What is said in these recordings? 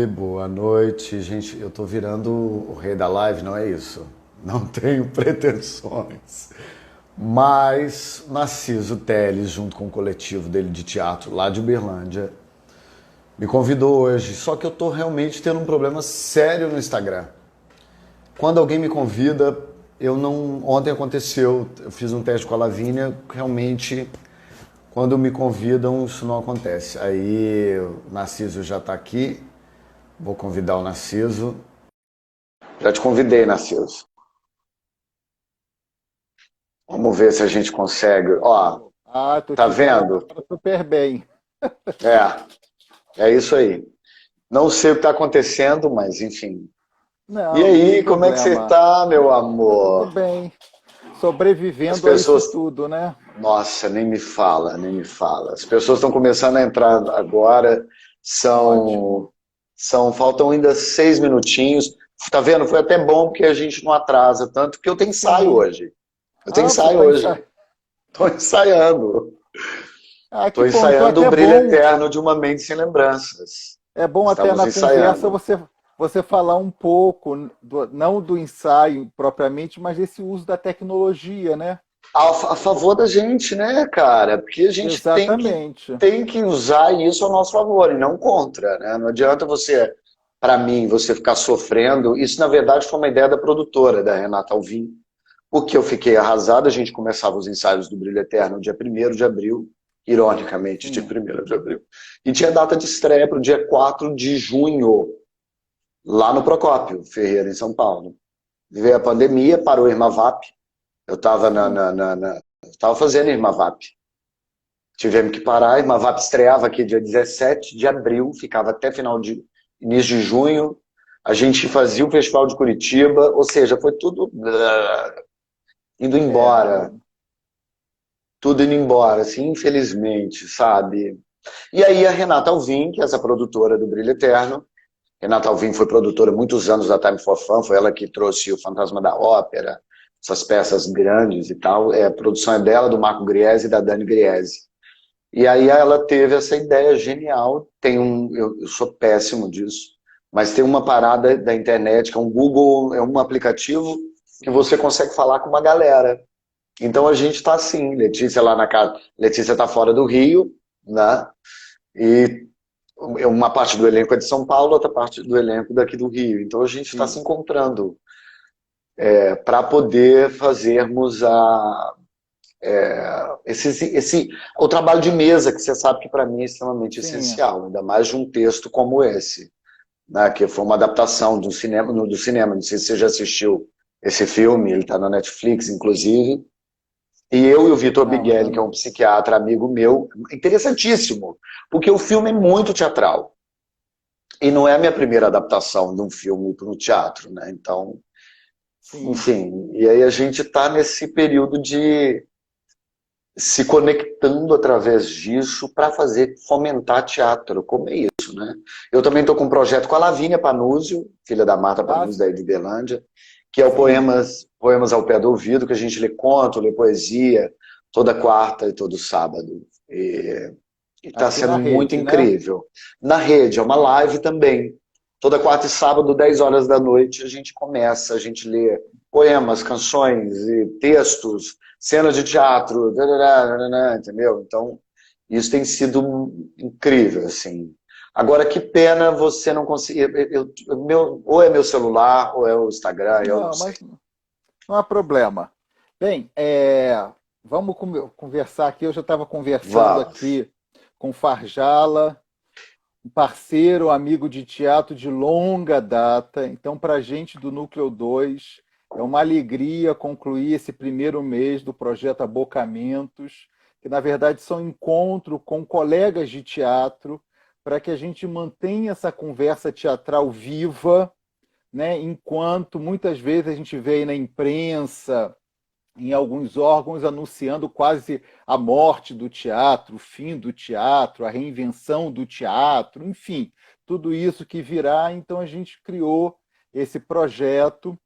Boa noite. Gente, eu tô virando o rei da live, não é isso? Não tenho pretensões. Mas Narciso Teles, junto com o coletivo dele de teatro lá de Uberlândia, me convidou hoje. Só que eu tô realmente tendo um problema sério no Instagram. Quando alguém me convida, eu não. Ontem aconteceu, eu fiz um teste com a Lavínia, realmente. Quando me convidam, isso não acontece. Aí o Narciso já está aqui, vou convidar o Narciso. Já te convidei, Narciso. Vamos ver se a gente consegue. Ó, Tô tá te vendo vendo? agora super bem. É isso aí. Não sei o que está acontecendo, mas enfim. E Não, não tem aí, como é que você problema. tá, meu Tudo amor? bem. As Sobrevivendo a isso pessoas. tudo, né? Nossa, nem me fala, nem me fala. As pessoas estão começando a entrar agora. Ótimo. São, faltam ainda 6 minutinhos. Tá vendo? Foi até bom porque a gente não atrasa tanto, porque eu tenho ensaio Sim. hoje. Eu tenho Ah, você ensaio está hoje. ensaiando. Tô ensaiando. Ah, que Tô bom. Então ensaiando o até é brilho bom. eterno de uma mente sem lembranças. É bom até Estamos na conversa ensaiando. você falar um pouco, não do ensaio propriamente, mas desse uso da tecnologia, né? A favor da gente, né, cara? Porque a gente Exatamente. tem que usar isso ao nosso favor e não contra, né? Não adianta você, para mim, você ficar sofrendo. Isso, na verdade, foi uma ideia da produtora, da Renata Alvim. O que eu fiquei arrasado, a gente começava os ensaios do Brilho Eterno dia 1º de abril, ironicamente, dia Sim. 1º de abril. E tinha data de estreia para o dia 4 de junho, lá no Procópio Ferreira, em São Paulo. Veio a pandemia, parou a Irmavap. Eu estava Sim. tava fazendo Irmavap. Tivemos que parar, a Irmavap estreava aqui dia 17 de abril, ficava até início de junho. A gente fazia o Festival de Curitiba, ou seja, foi tudo indo É, embora, tudo indo embora, assim, infelizmente, sabe? E aí a Renata Alvim, que é essa produtora do Brilho Eterno, Renata Alvim foi produtora há muitos anos da Time for Fun, foi ela que trouxe o Fantasma da Ópera, essas peças grandes e tal. A produção é dela, do Marco Griese e da Dani Griese. E aí ela teve essa ideia genial. Eu sou péssimo disso, mas tem uma parada da internet que é um Google, é um aplicativo que você consegue falar com uma galera. Então a gente está assim, Letícia lá na casa, Letícia está fora do Rio, né? E uma parte do elenco é de São Paulo, outra parte do elenco daqui do Rio. Então a gente está se sim. encontrando para poder fazermos o trabalho de mesa, que você sabe que para mim é extremamente Sim. essencial, ainda mais de um texto como esse, né, que foi uma adaptação do cinema, do cinema. Não sei se você já assistiu esse filme, ele está na Netflix, inclusive. E eu e o Vitor Não, ainda Biguelli, que é não. um psiquiatra amigo meu, interessantíssimo, porque o filme é muito teatral. E não é a minha primeira adaptação de um filme para o teatro, né? Então, Sim. enfim, e aí a gente está nesse período de se conectando através disso para fazer fomentar teatro, como é isso, né? Eu também estou com um projeto com a Lavínia Panúzio, filha da Marta Ah, Panúzio, daí de Uberlândia, que é o sim. Poemas ao Pé do Ouvido, que a gente lê conto, lê poesia, toda quarta e todo sábado. E está Aqui sendo na muito rede, né? incrível. Na rede, é uma live também. Toda quarta e sábado, 10 horas da noite, a gente começa, a gente lê poemas, canções e textos, cenas de teatro, entendeu? Então, isso tem sido incrível, assim. Agora, que pena você não conseguir. Ou é meu celular, ou é o Instagram, eu não Não, sei. mas não há problema. Bem, vamos conversar aqui. Eu já estava conversando Vamos. aqui com Farjala, um parceiro, um amigo de teatro de longa data. Então, para a gente do Núcleo 2, é uma alegria concluir esse primeiro mês do projeto Abocamentos, que na verdade são encontros com colegas de teatro, para que a gente mantenha essa conversa teatral viva, né? Enquanto muitas vezes a gente vê aí na imprensa, em alguns órgãos, anunciando quase a morte do teatro, o fim do teatro, a reinvenção do teatro, enfim, tudo isso que virá. Então a gente criou esse projeto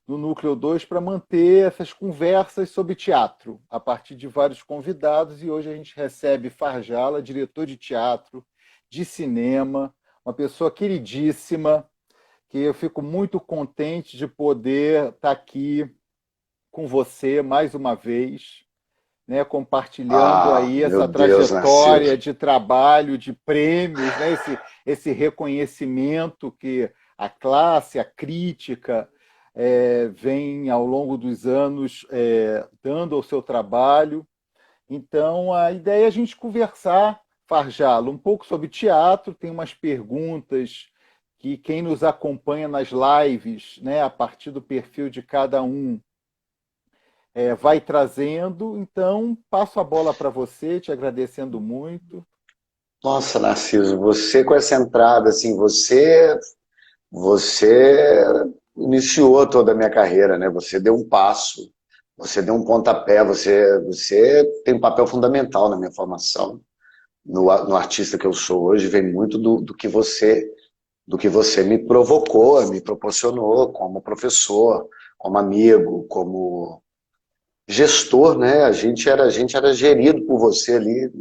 no Núcleo 2 para manter essas conversas sobre teatro, a partir de vários convidados, e hoje a gente recebe Farjala, diretor de teatro, de cinema, uma pessoa queridíssima, que eu fico muito contente de poder estar aqui com você mais uma vez, né, compartilhando Ah, aí meu essa Deus, trajetória Narciso. de trabalho, de prêmios, né, esse reconhecimento que a classe, a crítica vem ao longo dos anos dando ao seu trabalho. Então, a ideia é a gente conversar, Farjalo, um pouco sobre teatro, tem umas perguntas que quem nos acompanha nas lives, né, a partir do perfil de cada um, vai trazendo. Então, passo a bola para você, te agradecendo muito. Nossa, Narciso, você com essa entrada, assim, você iniciou toda a minha carreira, né? Você deu um passo, você deu um pontapé, você tem um papel fundamental na minha formação, no artista que eu sou hoje, vem muito do que você me provocou, me proporcionou como professor, como amigo, como gestor, né? A gente era gerido por você ali,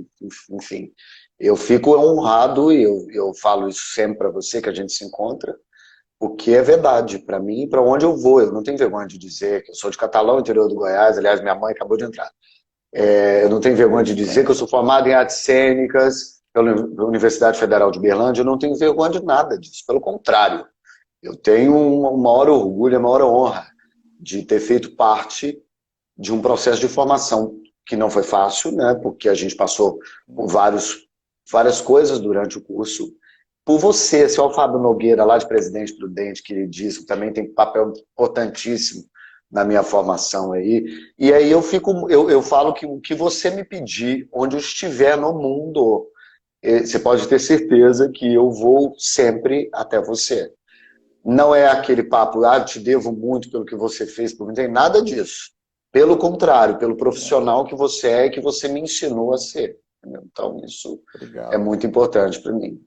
enfim. Eu fico honrado e eu falo isso sempre para você que a gente se encontra, porque é verdade para mim, para onde eu vou. Eu não tenho vergonha de dizer que eu sou de Catalão, interior do Goiás. Aliás, minha mãe acabou de entrar. Eu não tenho vergonha de dizer que eu sou formado em artes cênicas pela Universidade Federal de Berlândia. Eu não tenho vergonha de nada disso. Pelo contrário, eu tenho um maior orgulho, uma maior honra de ter feito parte de um processo de formação que não foi fácil, né? Porque a gente passou por várias coisas durante o curso. Por você, seu Fábio Nogueira, lá de Presidente Prudente, queridíssimo, também tem papel importantíssimo na minha formação aí. E aí eu falo que o que você me pedir, onde eu estiver no mundo, você pode ter certeza que eu vou sempre até você. Não é aquele papo, te devo muito pelo que você fez por mim, não tem nada disso. Pelo contrário, pelo profissional que você é e que você me ensinou a ser. Entendeu? Então, isso é Obrigado. muito importante para mim.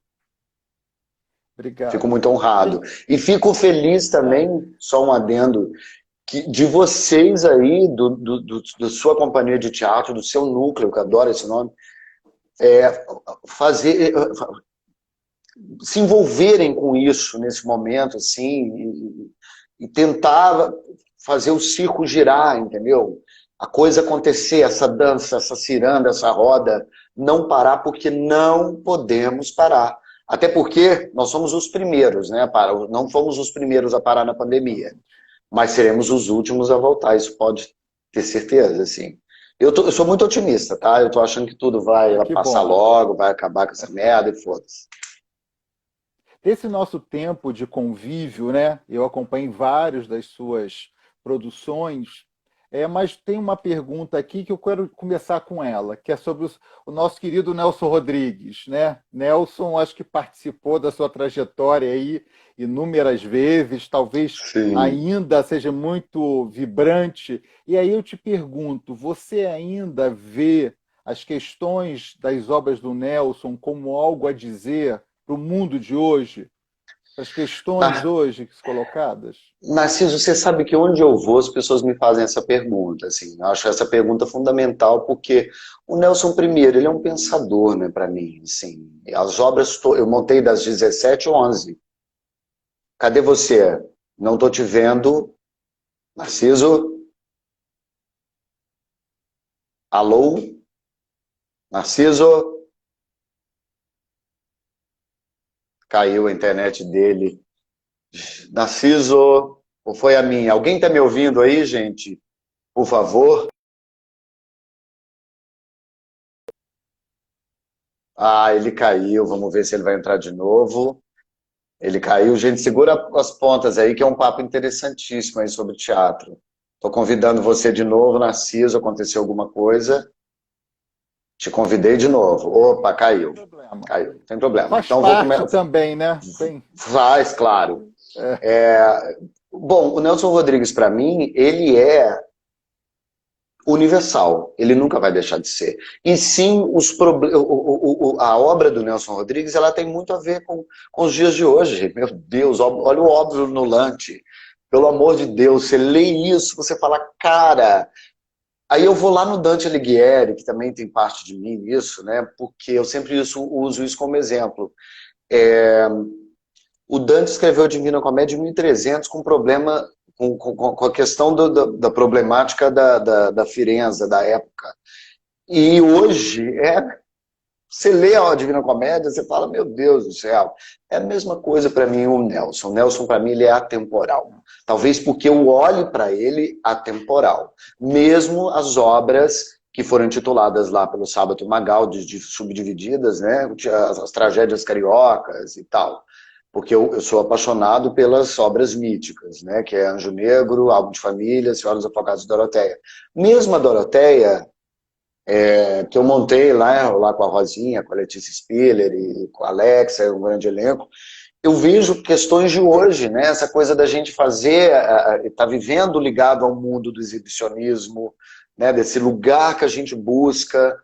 Fico Obrigado. muito honrado. E fico feliz também, só um adendo, de vocês aí, da sua companhia de teatro, do seu núcleo, que eu adoro esse nome, fazer, se envolverem com isso nesse momento, assim, e tentar fazer o circo girar, entendeu? A coisa acontecer, essa dança, essa ciranda, essa roda, não parar, porque não podemos parar. Até porque nós somos os primeiros, né? Não fomos os primeiros a parar na pandemia, mas seremos os últimos a voltar, isso pode ter certeza, assim. Eu sou muito otimista, tá? Eu tô achando que tudo vai Que passar bom. logo, vai acabar com essa merda e foda-se. Desse nosso tempo de convívio, né? Eu acompanhei vários das suas produções, mas tem uma pergunta aqui que eu quero começar com ela, que é sobre o nosso querido Nelson Rodrigues, né? Nelson, acho que participou da sua trajetória aí inúmeras vezes, talvez Sim. ainda seja muito vibrante. E aí eu te pergunto, você ainda vê as questões das obras do Nelson como algo a dizer para o mundo de hoje, para as questões hoje colocadas? Narciso, você sabe que onde eu vou as pessoas me fazem essa pergunta, assim, eu acho essa pergunta fundamental porque o Nelson primeiro, ele é um pensador, né, para mim, assim, as obras, eu montei das 17 11, cadê você? Não tô te vendo, Narciso? Alô? Narciso? Caiu a internet dele. Narciso, ou foi a minha? Alguém tá me ouvindo aí, gente? Por favor? Ah, ele caiu, vamos ver se ele vai entrar de novo. Ele caiu, gente, segura as pontas aí, que é um papo interessantíssimo aí sobre teatro. Estou convidando você de novo, Narciso, aconteceu alguma coisa? Te convidei de novo. Opa, Sem caiu. problema. Caiu, sem problema. Faz Então vou parte começar. também, né? Faz, claro. É, Bom, o Nelson Rodrigues, para mim, ele é universal. Ele nunca vai deixar de ser. E sim, a obra do Nelson Rodrigues, ela tem muito a ver com os dias de hoje. Meu Deus, olha o óbvio no lance. Pelo amor de Deus, você lê isso, você fala, cara. Aí eu vou lá no Dante Alighieri, que também tem parte de mim nisso, né? Porque eu sempre uso isso como exemplo. O Dante escreveu Divina Comédia em 1300 com problema, com a questão da problemática da Firenze, da época. E hoje, você lê a Divina Comédia, você fala, meu Deus do céu. É a mesma coisa para mim o Nelson. O Nelson, para mim, ele é atemporal. Talvez porque eu olhe para ele atemporal. Mesmo as obras que foram intituladas lá pelo Sábato Magal, subdivididas, né? As tragédias cariocas e tal. Porque eu sou apaixonado pelas obras míticas, né? Que é Anjo Negro, Álbum de Família, Senhora dos Afogados de Doroteia. Mesmo a Doroteia, que eu montei lá com a Rosinha, com a Letícia Spiller e com a Alexa, um grande elenco, eu vejo questões de hoje, né? Essa coisa da gente fazer, tá vivendo ligado ao mundo do exibicionismo, né? Desse lugar que a gente busca.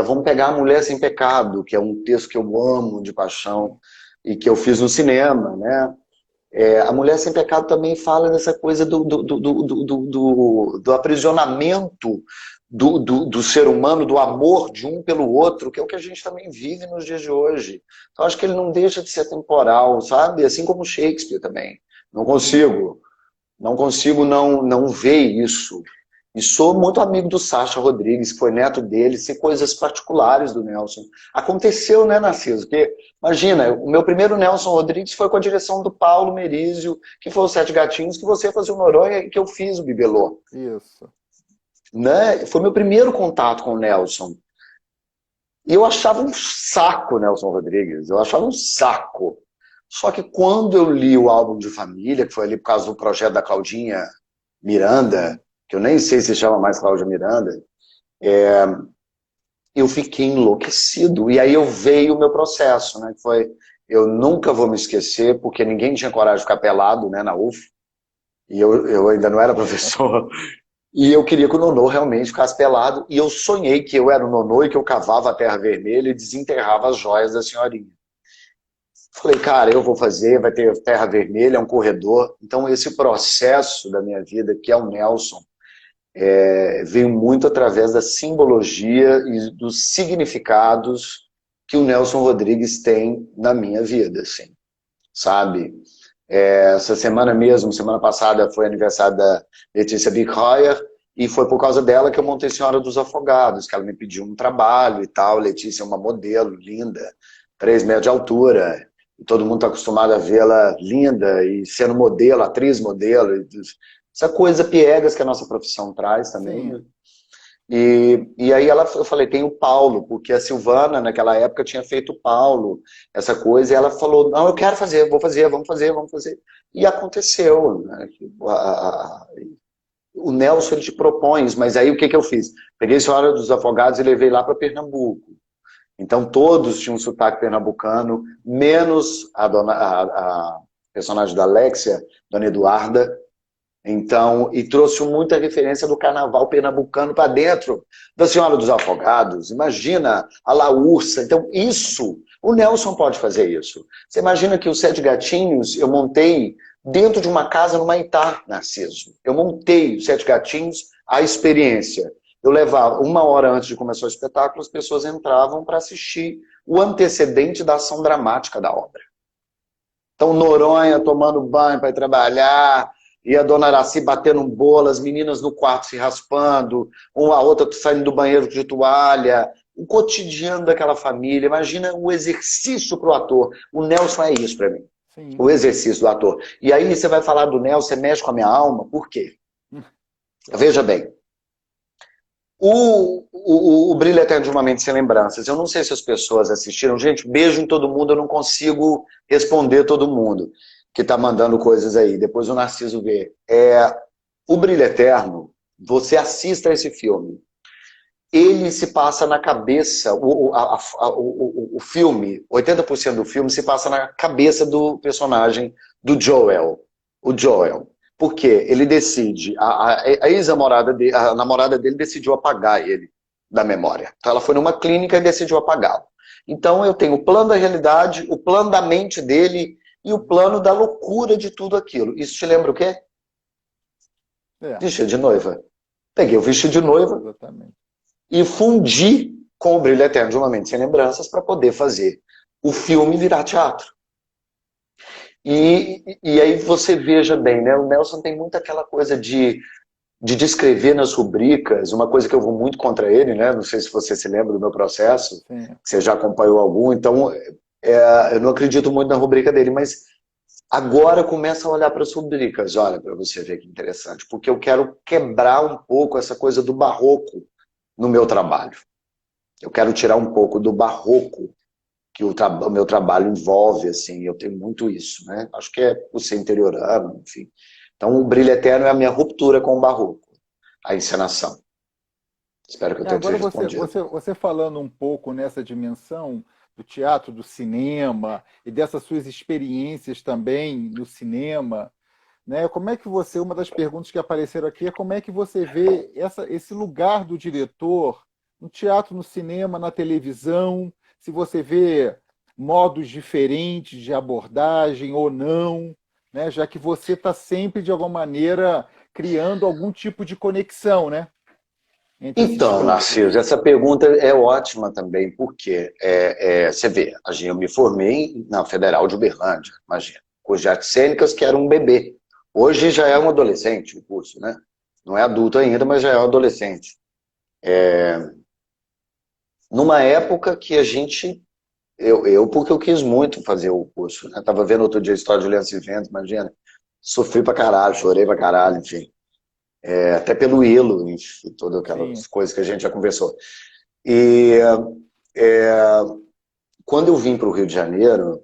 Vamos pegar A Mulher Sem Pecado, que é um texto que eu amo de paixão e que eu fiz no cinema, né? A Mulher Sem Pecado também fala dessa coisa do aprisionamento do ser humano, do amor de um pelo outro, que é o que a gente também vive nos dias de hoje. Então, acho que ele não deixa de ser temporal, sabe? Assim como Shakespeare também. Não consigo não ver isso. E sou muito amigo do Sacha Rodrigues, que foi neto dele, sei coisas particulares do Nelson. Aconteceu, né, Narciso? Porque, imagina, o meu primeiro Nelson Rodrigues foi com a direção do Paulo Merizio, que foi o Sete Gatinhos, que você fazia o Noronha e que eu fiz o Bibelô. Isso. Né? Foi meu primeiro contato com o Nelson. E eu achava um saco o Nelson Rodrigues, eu achava um saco. Só que quando eu li o álbum de família, que foi ali por causa do projeto da Claudinha Miranda, que eu nem sei se chama mais Cláudia Miranda, eu fiquei enlouquecido. E aí veio o meu processo, né? Que foi, eu nunca vou me esquecer, porque ninguém tinha coragem de ficar pelado, né, na UF. E eu ainda não era professor. E eu queria que o Nonô realmente ficasse pelado. E eu sonhei que eu era o Nonô e que eu cavava a terra vermelha e desenterrava as joias da senhorinha. Falei, cara, eu vou fazer, vai ter terra vermelha, é um corredor. Então esse processo da minha vida, que é o Nelson, veio muito através da simbologia e dos significados que o Nelson Rodrigues tem na minha vida, assim, sabe? Essa semana mesmo, semana passada, foi aniversário da Letícia Bichroyer, e foi por causa dela que eu montei Senhora dos Afogados, que ela me pediu um trabalho e tal. Letícia é uma modelo linda, 3 metros de altura, e todo mundo está acostumado a vê-la linda, e sendo modelo, atriz modelo, essa coisa piegas que a nossa profissão traz também. Sim. E aí eu falei, tem o Paulo, porque a Silvana naquela época tinha feito o Paulo, essa coisa, e ela falou, não, eu quero fazer, vou fazer, vamos fazer, vamos fazer. E aconteceu, né? O Nelson, ele te propõe isso, mas aí o que eu fiz? Peguei a Senhora dos Afogados e levei lá para Pernambuco. Então todos tinham um sotaque pernambucano, menos a personagem da Alexia, Dona Eduarda. Então, e trouxe muita referência do carnaval pernambucano para dentro da Senhora dos Afogados. Imagina a Laúça. Então, isso, o Nelson pode fazer isso. Você imagina que os Sete Gatinhos eu montei dentro de uma casa no Maitá, Narciso. Eu montei os Sete Gatinhos, a experiência. Eu levava 1 hora antes de começar o espetáculo, as pessoas entravam para assistir o antecedente da ação dramática da obra. Então, Noronha tomando banho para ir trabalhar, e a Dona Araci batendo um bolo, as meninas no quarto se raspando, uma a outra saindo do banheiro de toalha, o cotidiano daquela família. Imagina o exercício para o ator. O Nelson é isso para mim. Sim. O exercício do ator. E aí você vai falar do Nelson, você mexe com a minha alma, por quê? Veja bem. O Brilho Eterno de uma Mente Sem Lembranças, eu não sei se as pessoas assistiram. Gente, beijo em todo mundo, eu não consigo responder todo mundo que está mandando coisas aí. Depois o Narciso vê. O Brilho Eterno, você assista a esse filme. Ele se passa na cabeça, o filme, 80% do filme se passa na cabeça do personagem do Joel. O Joel. Por quê? Ele decide, a ex-namorada dele, a namorada dele decidiu apagar ele da memória. Então ela foi numa clínica e decidiu apagá-lo. Então eu tenho o plano da realidade, o plano da mente dele e o plano da loucura de tudo aquilo. Isso te lembra o quê? Vestido de noiva. Peguei o vestido de noiva. Exatamente. E fundi com o Brilho Eterno de uma Mente Sem Lembranças para poder fazer o filme virar teatro. E aí você veja bem, né? O Nelson tem muito aquela coisa de descrever nas rubricas, uma coisa que eu vou muito contra ele, né? Não sei se você se lembra do meu processo, Sim. que você já acompanhou algum, então eu não acredito muito na rubrica dele, mas agora começa a olhar para as rubricas, olha, para você ver que interessante, porque eu quero quebrar um pouco essa coisa do barroco no meu trabalho. Eu quero tirar um pouco do barroco que o meu trabalho envolve, assim, eu tenho muito isso, né? Acho que é o ser interiorano, enfim. Então, o Brilho Eterno é a minha ruptura com o barroco, a encenação. Espero que eu tenha te Agora respondido. você falando um pouco nessa dimensão do teatro, do cinema e dessas suas experiências também no cinema, né? Como é que você, uma das perguntas que apareceram aqui é como é que você vê esse lugar do diretor no teatro, no cinema, na televisão, se você vê modos diferentes de abordagem ou não, né? Já que você está sempre, de alguma maneira, criando algum tipo de conexão, né? Entre esses Então, Narciso, campos. essa pergunta é ótima também, porque você vê, eu me formei na Federal de Uberlândia, imagina, curso de artes cênicas, que era um bebê. Hoje já é um adolescente o curso, né? Não é adulto ainda, mas já é um adolescente. Numa época que a gente porque eu quis muito fazer o curso, né? Tava vendo outro dia a história de Lenço e Vento, imagina. Sofri pra caralho, chorei pra caralho, enfim. Até pelo hilo, enfim, todas Sim. aquelas coisas que a gente já conversou. E é, quando eu vim para o Rio de Janeiro,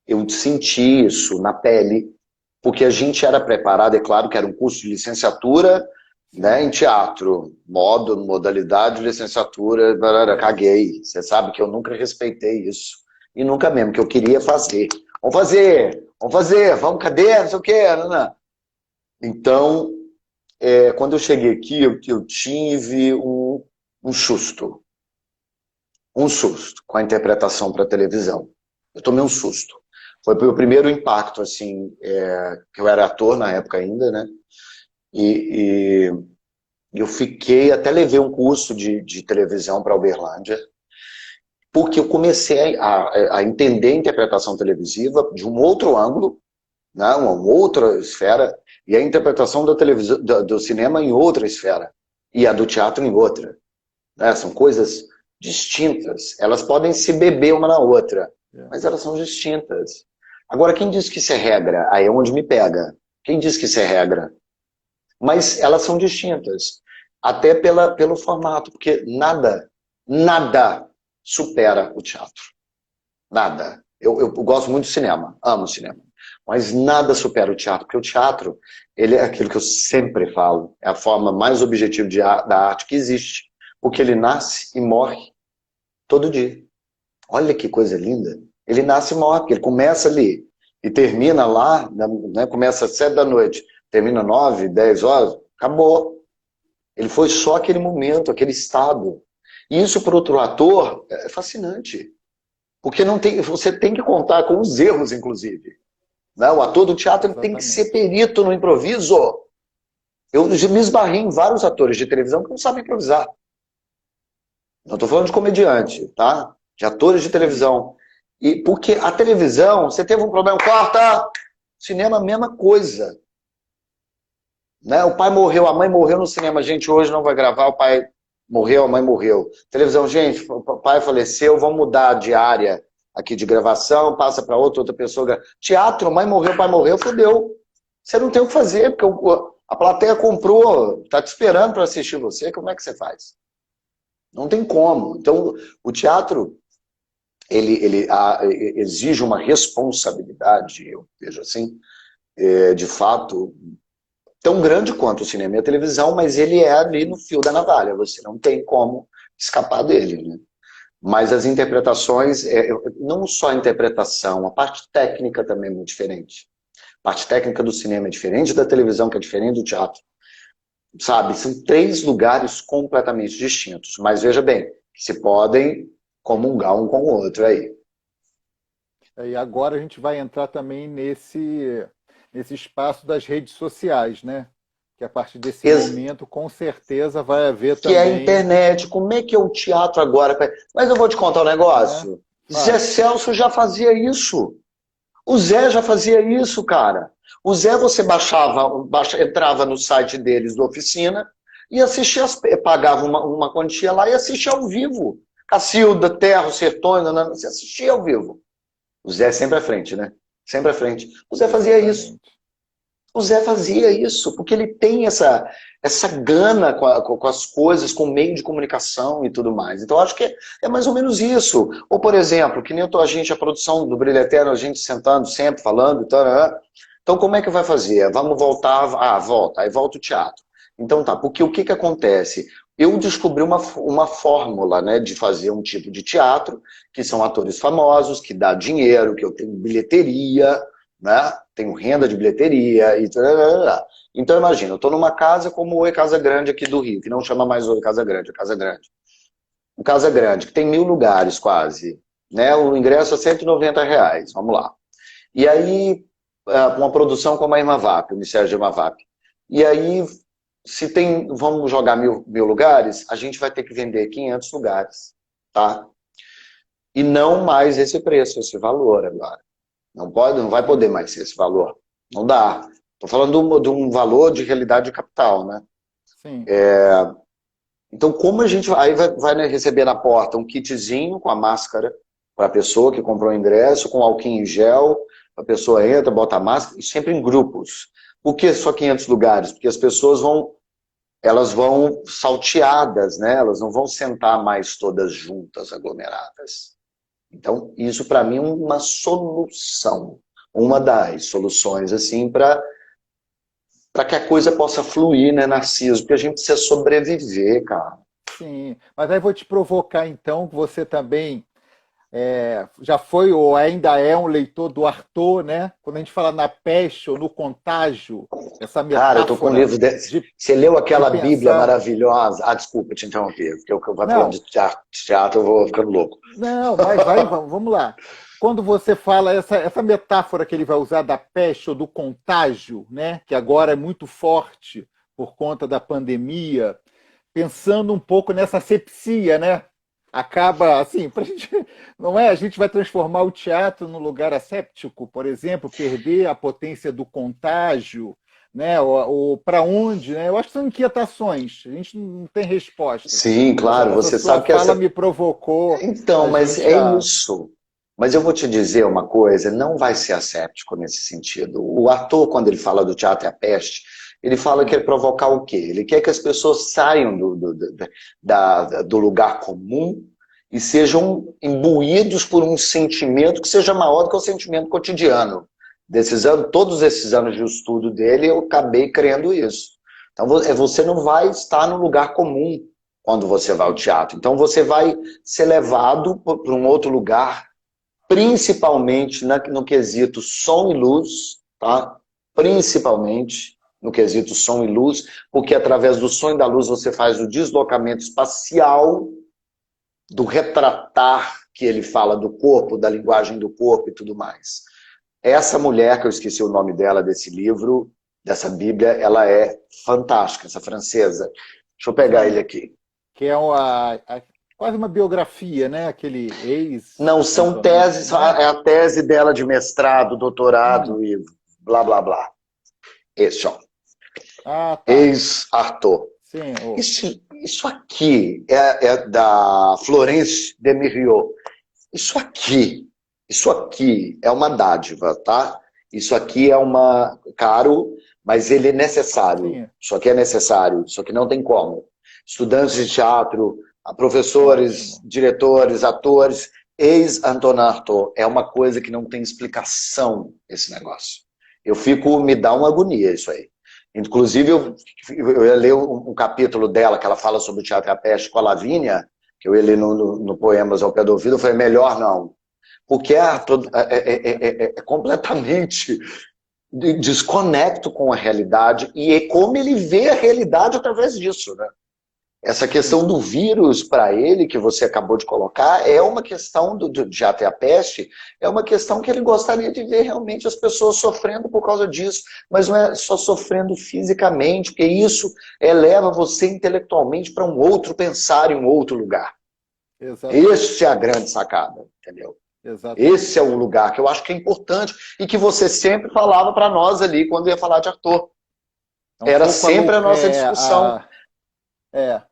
eu senti isso na pele, porque a gente era preparado, é claro que era um curso de licenciatura, né, em Sim. teatro, modalidade de licenciatura, caguei. Você sabe que eu nunca respeitei isso. E nunca mesmo, que eu queria fazer. Vamos fazer, vamos, cadê? Não sei o quê. Não, não. Então, quando eu cheguei aqui, eu tive um susto. Um susto com a interpretação para televisão. Eu tomei um susto. Foi o meu primeiro impacto, assim, que eu era ator na época ainda, né? E eu fiquei, até levei um curso de televisão para Uberlândia, porque eu comecei a entender a interpretação televisiva de um outro ângulo, né, uma outra esfera, e a interpretação da televisão, do cinema em outra esfera, e a do teatro em outra. Né? São coisas distintas. Elas podem se beber uma na outra, É. mas elas são distintas. Agora, quem diz que isso é regra? Aí é onde me pega. Quem diz que isso é regra? Mas elas são distintas. Até pelo formato, porque nada supera o teatro. Nada. Eu gosto muito de cinema, amo cinema. Mas nada supera o teatro, porque o teatro, ele é aquilo que eu sempre falo, é a forma mais objetiva da arte que existe. Porque ele nasce e morre todo dia. Olha que coisa linda. Ele nasce e morre, porque ele começa ali e termina lá, né, começa às 7 da noite, termina 9, 10 horas, acabou. Ele foi só aquele momento, aquele estado. E isso, para outro ator, é fascinante. Porque você tem que contar com os erros, inclusive. Né? O ator do teatro tem que ser Exatamente. perito no improviso. Eu me esbarrei em vários atores de televisão que não sabem improvisar. Não estou falando de comediante, tá? De atores de Sim. televisão. E porque a televisão, você teve um problema, corta! Cinema, mesma coisa. Né? O pai morreu, a mãe morreu no cinema. A gente hoje não vai gravar, o pai morreu, a mãe morreu. Televisão, gente, o pai faleceu, vamos mudar de área aqui de gravação, passa para outra pessoa. Teatro, mãe morreu, pai morreu, fodeu. Você não tem o que fazer, porque a plateia comprou, está te esperando para assistir você, como é que você faz? Não tem como. Então, o teatro, ele exige uma responsabilidade, eu vejo assim, de fato, tão grande quanto o cinema e a televisão, mas ele é ali no fio da navalha, você não tem como escapar dele, né? Mas as interpretações, não só a interpretação, a parte técnica também é muito diferente. A parte técnica do cinema é diferente da televisão, que é diferente do teatro. Sabe, são três lugares completamente distintos. Mas veja bem, se podem comungar um com o outro aí. E agora a gente vai entrar também nesse espaço das redes sociais, né? Que a partir desse momento, com certeza, vai haver Que é a também, internet, como é que é o teatro agora? Mas eu vou te contar um né? negócio. Zé Celso já fazia isso. O Zé já fazia isso, cara. O Zé, você entrava no site deles da oficina e assistia, pagava uma quantia lá e assistia ao vivo. Cacilda, Terra, Sertões, você assistia ao vivo. O Zé sempre à frente, né? Sempre à frente. O Zé fazia isso. O Zé fazia isso, porque ele tem essa gana com as coisas, com o meio de comunicação e tudo mais. Então, acho que é mais ou menos isso. Ou, por exemplo, que nem a produção do Brilho Eterno, a gente sentando sempre, falando, então como é que vai fazer? Vamos voltar, volta, aí volta o teatro. Então tá, porque o que acontece? Eu descobri uma fórmula, né, de fazer um tipo de teatro, que são atores famosos, que dá dinheiro, que eu tenho bilheteria, né? Tenho renda de bilheteria e então imagina, eu estou numa casa como o Oi Casa Grande aqui do Rio, que não chama mais Oi Casa Grande, é Casa Grande. O Casa Grande, que tem 1000 lugares quase, né? O ingresso é R$ 190, vamos lá. E aí, uma produção como a Irmavap, o Ministério de Irmavap. E aí, se tem, vamos jogar 1000 lugares, a gente vai ter que vender 500 lugares, tá? E não mais esse preço, esse valor agora. Não vai poder mais ser esse valor. Não dá. Estou falando de um valor de realidade de capital, né? Sim. Então, como a gente aí vai né, receber na porta um kitzinho com a máscara para a pessoa que comprou o ingresso, com álcool em gel, a pessoa entra, bota a máscara, e sempre em grupos. Por que só 500 lugares? Porque as pessoas elas vão salteadas, né? Elas não vão sentar mais todas juntas, aglomeradas. Então, isso para mim é uma solução, uma das soluções, assim, para que a coisa possa fluir, né, Narciso? Porque a gente precisa sobreviver, cara. Sim, mas aí vou te provocar então, que você também já foi ou ainda é um leitor do Arthur, né? Quando a gente fala na peste ou no contágio, essa Cara, eu tô com um metáfora livro desse. de, Você leu de aquela Bíblia pensar. maravilhosa? Ah, desculpa te interromper, porque eu vou falando Não, de teatro, eu vou ficando louco. não, mas vamos lá. Quando você fala essa metáfora que ele vai usar da peste ou do contágio, né? Que agora é muito forte por conta da pandemia, pensando um pouco nessa asepsia, né? Acaba assim, pra gente, não é? A gente vai transformar o teatro num lugar asséptico, por exemplo, perder a potência do contágio, né? Ou para onde, né? Eu acho que são inquietações, a gente não tem resposta. Sim, claro, Essa você sua sabe que fala essa. me provocou Então, a mas gente é a. isso. Mas eu vou te dizer uma coisa, não vai ser asséptico nesse sentido. O ator, quando ele fala do teatro é a peste, ele fala que Sim, ele provocar o quê? Ele quer que as pessoas saiam do lugar comum e sejam imbuídos por um sentimento que seja maior do que o sentimento cotidiano. Todos esses anos de estudo dele, eu acabei crendo isso. Então, você não vai estar no lugar comum quando você vai ao sim. teatro. Então, você vai ser levado para um outro lugar, principalmente no quesito som e luz, tá? Principalmente no quesito som e luz, porque através do som e da luz você faz o deslocamento espacial, do retratar que ele fala do corpo, da linguagem do corpo e tudo mais. Essa mulher, que eu esqueci o nome dela, desse livro, dessa Bíblia, ela é fantástica, essa francesa. Deixa eu pegar ele Sim, aqui. que é quase uma biografia, né? Aquele Não, são ex-prisioneiro, teses, não é? é a tese dela de mestrado, Hum. doutorado e blá, blá, blá. Esse, ó. Ah, tá. Ex-Arthur. Sim, Isso aqui é da Florence Demirio. Isso aqui é uma dádiva, tá? Isso aqui é caro, mas ele é necessário. sim, Isso aqui é necessário, isso aqui não tem como. Estudantes de teatro, professores, ótimo. diretores, atores, ex-Anton Artaud. É uma coisa que não tem explicação, esse negócio. Me dá uma agonia isso aí. Inclusive, eu ia ler um capítulo dela, que ela fala sobre o teatro e a peste com a Lavínia, que eu ia ler no Poemas ao Pé do Ouvido, eu falei, melhor não. Porque é completamente desconecto com a realidade e é como ele vê a realidade através disso, né? Essa questão Sim. do vírus para ele, que você acabou de colocar, é uma questão de até a peste, é uma questão que ele gostaria de ver realmente as pessoas sofrendo por causa disso, mas não é só sofrendo fisicamente, porque isso eleva você intelectualmente para um outro pensar em um outro lugar. Exatamente. Esse é a grande sacada, entendeu? Esse é Exatamente. o lugar que eu acho que é importante e que você sempre falava para nós ali quando ia falar de ator. É um Era pouco sempre a nossa discussão. é,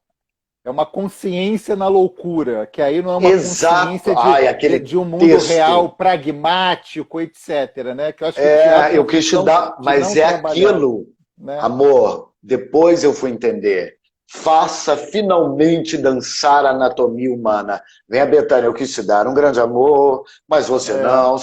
é uma consciência na loucura, que aí não é uma Exato. consciência Ai, aquele de um mundo real, texto. pragmático, etc., né? Que eu acho que o teatro é É, uma eu quis te função dar, de não mas é trabalhar, aquilo, né? amor. Depois eu fui entender. Faça finalmente dançar a anatomia humana. Venha, Betânia, eu quis te dar um grande amor, mas você É. não.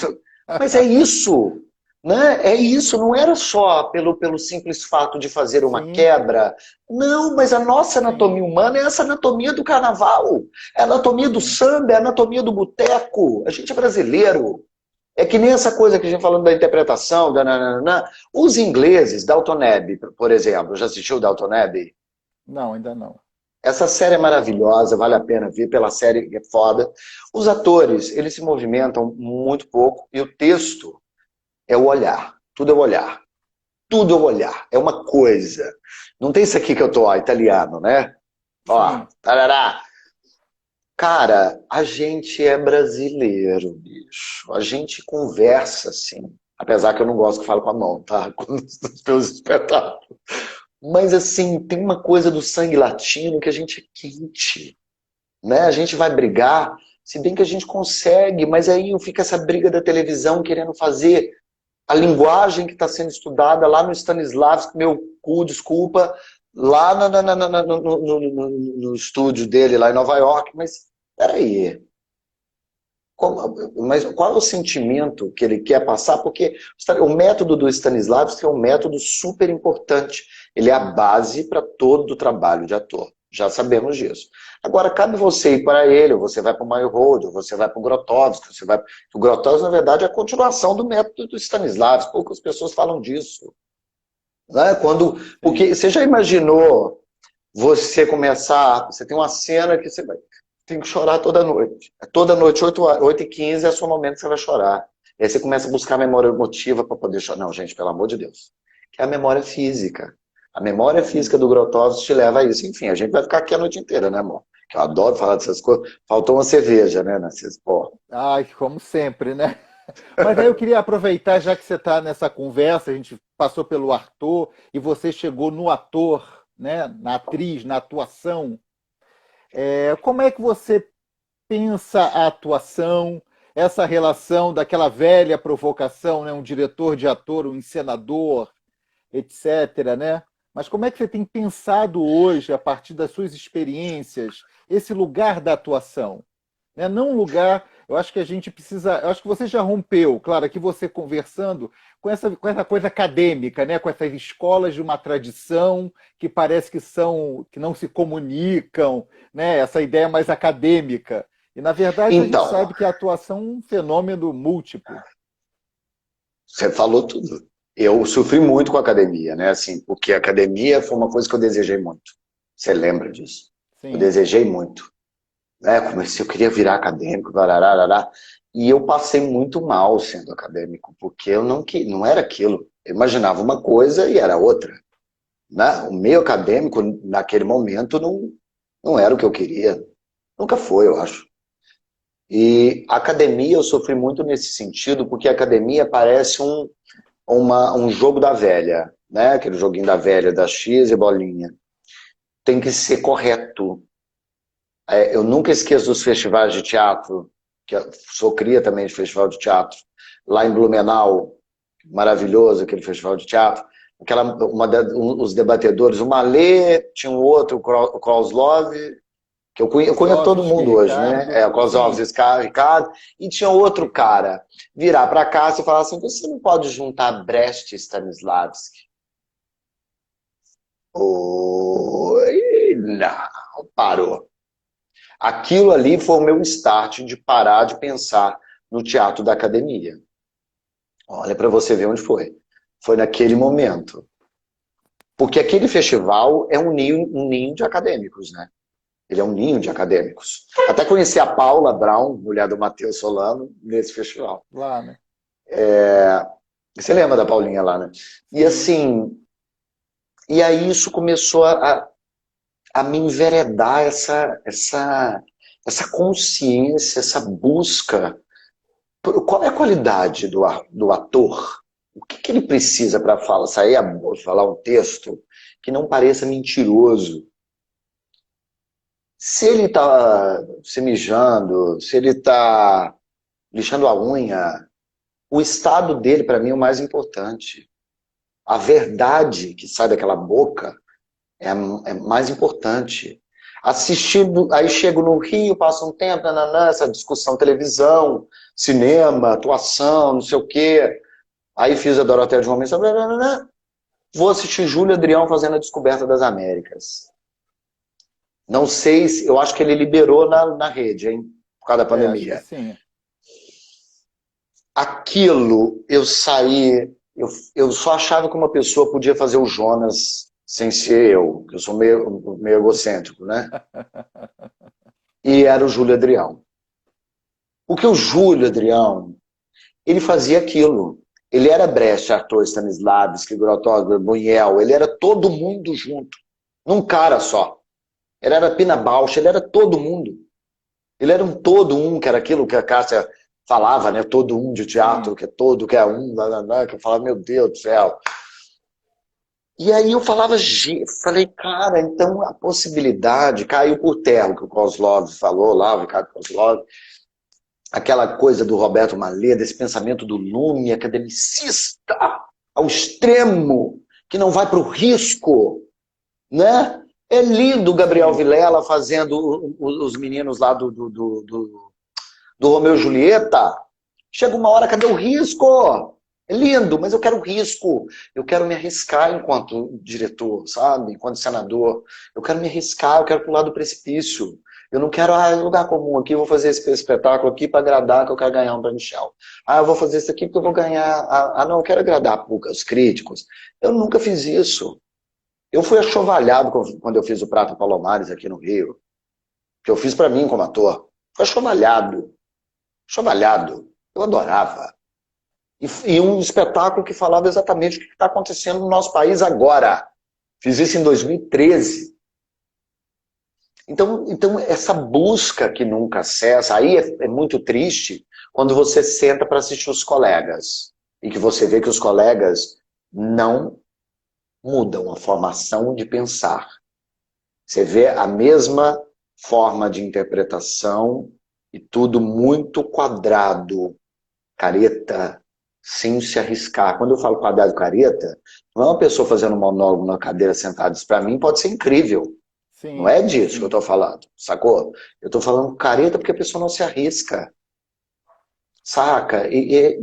Mas é isso, né? É isso. Não era só pelo simples fato de fazer uma Sim, quebra. Não, mas a nossa sim, anatomia humana é essa anatomia do carnaval. É a anatomia do sim. samba, é a anatomia do boteco. A gente é brasileiro. É que nem essa coisa que a gente falando da interpretação, da nananã. Os ingleses, Downton Abbey, por exemplo, já assistiu Downton Abbey? Não, ainda não. Essa série é maravilhosa, vale a pena ver pela série, é foda. Os atores, eles se movimentam muito pouco e o texto é o olhar. Tudo é o olhar. Tudo é o olhar. É uma coisa. Não tem isso aqui que eu tô, ó, italiano, né? Ó, Sim, tarará. Cara, a gente é brasileiro, bicho. A gente conversa assim. Apesar que eu não gosto que fale com a mão, tá? Pelos espetáculos. Mas assim, tem uma coisa do sangue latino que a gente é quente, né? A gente vai brigar, se bem que a gente consegue, mas aí fica essa briga da televisão querendo fazer a linguagem que está sendo estudada lá no Stanislavski, meu cu, desculpa, lá no estúdio dele, lá em Nova York, mas peraí, mas qual é o sentimento que ele quer passar? Porque o método do Stanislavski é um método super importante. Ele é a base para todo o trabalho de ator. Já sabemos disso. Agora, cabe você ir para ele, ou você vai para o Meyerhold, ou você vai para o Grotowski, você vai... O Grotowski, na verdade, é a continuação do método do Stanislavski. Poucas pessoas falam disso. Né? Porque sim. você já imaginou você começar... Você tem uma cena que você vai tem que chorar toda noite. Toda noite, 8h15, é o seu momento que você vai chorar. E aí você começa a buscar a memória emotiva para poder chorar. Não, gente, pelo amor de Deus. Que é a memória física. A memória Sim. física do Grotowski te leva a isso. Enfim, a gente vai ficar aqui a noite inteira, né, amor? Que eu adoro falar dessas coisas. Faltou uma cerveja, né, Narciso? Pô. Ai, como sempre, né? Mas aí eu queria aproveitar, já que você está nessa conversa, a gente passou pelo ator e você chegou no ator, né? Na atriz, na atuação. Como é que você pensa a atuação, essa relação daquela velha provocação, né? Um diretor de ator, um encenador, etc., né? Mas como é que você tem pensado hoje, a partir das suas experiências, esse lugar da atuação? Né? Não um lugar. Eu acho que a gente precisa. Eu acho que você já rompeu, claro, aqui você conversando com essa coisa acadêmica, né? Com essas escolas de uma tradição que parece que são, que não se comunicam, né? Essa ideia mais acadêmica. E, na verdade, a gente Então, sabe que a atuação é um fenômeno múltiplo. você falou tudo. Eu sofri muito com a academia, né? Assim, porque a academia foi uma coisa que eu desejei muito. Você lembra disso? Eu Sim, desejei muito. Né? Comecei, eu queria virar acadêmico, barará, e eu passei muito mal sendo acadêmico, porque eu não era aquilo. Eu imaginava uma coisa e era outra. Né? O meio acadêmico, naquele momento, não era o que eu queria. Nunca foi, eu acho. E a academia, eu sofri muito nesse sentido, porque a academia parece um jogo da velha, né? Aquele joguinho da velha, da X e bolinha. Tem que ser correto. Eu nunca esqueço dos festivais de teatro, que eu sou cria também de festival de teatro, lá em Blumenau, maravilhoso aquele festival de teatro. Os debatedores, o Malê, tinha um outro, o Krauslov, que eu conheço todo Klosowski, mundo hoje, né? Ricardo, O sim. Krauslov, Ricardo, e tinha outro cara, virar para cá e falar assim, você não pode juntar Brecht e Stanislavski. Oi, não, parou. Aquilo ali foi o meu start de parar de pensar no teatro da academia. Olha para você ver onde foi. Foi naquele momento. Porque aquele festival é um ninho de acadêmicos, né? Ele é um ninho de acadêmicos. Até conheci a Paula Brown, mulher do Matheus Solano, nesse festival. Lá, né? Você lembra da Paulinha lá, né? E Sim, assim, e aí isso começou a me enveredar essa consciência, essa busca. Qual é a qualidade do ator? O que ele precisa para falar um texto que não pareça mentiroso? Se ele está se mijando, se ele está lixando a unha, o estado dele, para mim, é o mais importante. A verdade que sai daquela boca é mais importante. Assistindo, aí chego no Rio, passo um tempo, nananã, essa discussão, televisão, cinema, atuação, não sei o quê. Aí fiz a Dorothea de Momento, vou assistir Júlio Adrião fazendo a Descoberta das Américas. Não sei, eu acho que ele liberou na rede, hein, por causa da Acho que pandemia. sim. Aquilo, eu saí, eu só achava que uma pessoa podia fazer o Jonas sem ser eu, que eu sou meio egocêntrico, né? E era o Júlio Adrião. Porque o Júlio Adrião, ele fazia aquilo. Ele era Brecht, Arthur, Stanislavski, Grotowski, Buñuel, ele era todo mundo junto, num cara só. Ele era Pina Bausch, ele era todo mundo. Ele era um todo um, que era aquilo que a Cássia falava, né? Todo um de teatro, que é todo, que é um, que eu falava, meu Deus do céu. E aí eu falei, cara, então a possibilidade caiu por terra, o que o Kozlov falou lá, o Ricardo Kozlov, aquela coisa do Roberto Malê, desse pensamento do Lume, academicista, ao extremo, que não vai para o risco, né? É lindo o Gabriel Vilela fazendo os meninos lá do Romeu e Julieta. Chega uma hora, cadê o risco? É lindo, mas eu quero risco. Eu quero me arriscar enquanto diretor, sabe? Enquanto senador. Eu quero me arriscar, eu quero pular do precipício. Eu não quero, lugar comum aqui, eu vou fazer esse espetáculo aqui para agradar, que eu quero ganhar um prêmio Michel. Eu vou fazer isso aqui porque eu vou ganhar... não, eu quero agradar os críticos. Eu nunca fiz isso. Eu fui achovalhado quando eu fiz o Prata Palomares aqui no Rio. Que eu fiz para mim como ator. Fui achovalhado. Achovalhado. Eu adorava. E um espetáculo que falava exatamente o que está acontecendo no nosso país agora. Fiz isso em 2013. Então essa busca que nunca cessa, aí é muito triste quando você senta para assistir os colegas e que você vê que os colegas não mudam a formação de pensar. Você vê a mesma forma de interpretação e tudo muito quadrado, careta, sem se arriscar. Quando eu falo quadrado careta, não é uma pessoa fazendo um monólogo na cadeira sentada. Isso para mim pode ser incrível. Sim, não é disso que eu estou falando, sacou? Eu estou falando careta porque a pessoa não se arrisca. Saca? E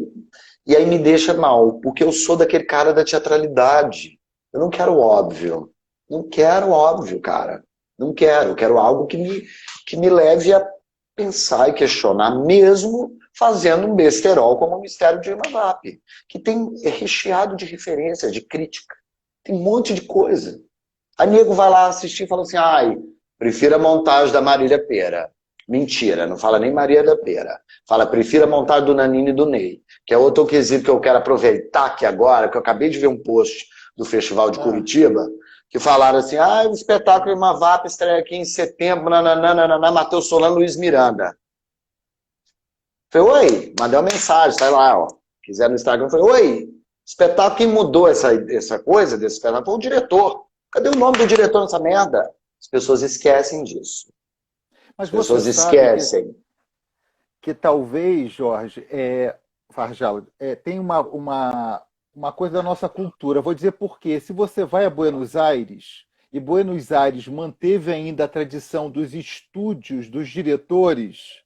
aí me deixa mal, porque eu sou daquele cara da teatralidade. Eu não quero óbvio. Não quero óbvio, cara. Não quero. Eu quero algo que me leve a pensar e questionar, mesmo fazendo um besterol como o Mistério de Imavap, que é recheado de referência, de crítica. Tem um monte de coisa. Aí nego vai lá assistir e fala assim, prefiro a montagem da Marília Pêra. Mentira, não fala nem Maria da Pera. Fala, prefiro a montagem do Nanini e do Ney, que é outro quesito que eu quero aproveitar aqui agora, que eu acabei de ver um post do Festival de Curitiba, que falaram assim, o espetáculo Imavap estreia aqui em setembro, Matheus Solano, Luiz Miranda. Falei, oi, mandei uma mensagem, sai lá, ó. Quiser no Instagram, falei, oi, espetáculo, quem mudou essa coisa desse espetáculo foi o diretor. Cadê o nome do diretor nessa merda? As pessoas esquecem disso. Mas as pessoas esquecem. Que talvez, Jorge, Farjal, tem uma coisa da nossa cultura. Vou dizer por quê. Se você vai a Buenos Aires, e Buenos Aires manteve ainda a tradição dos estúdios, dos diretores,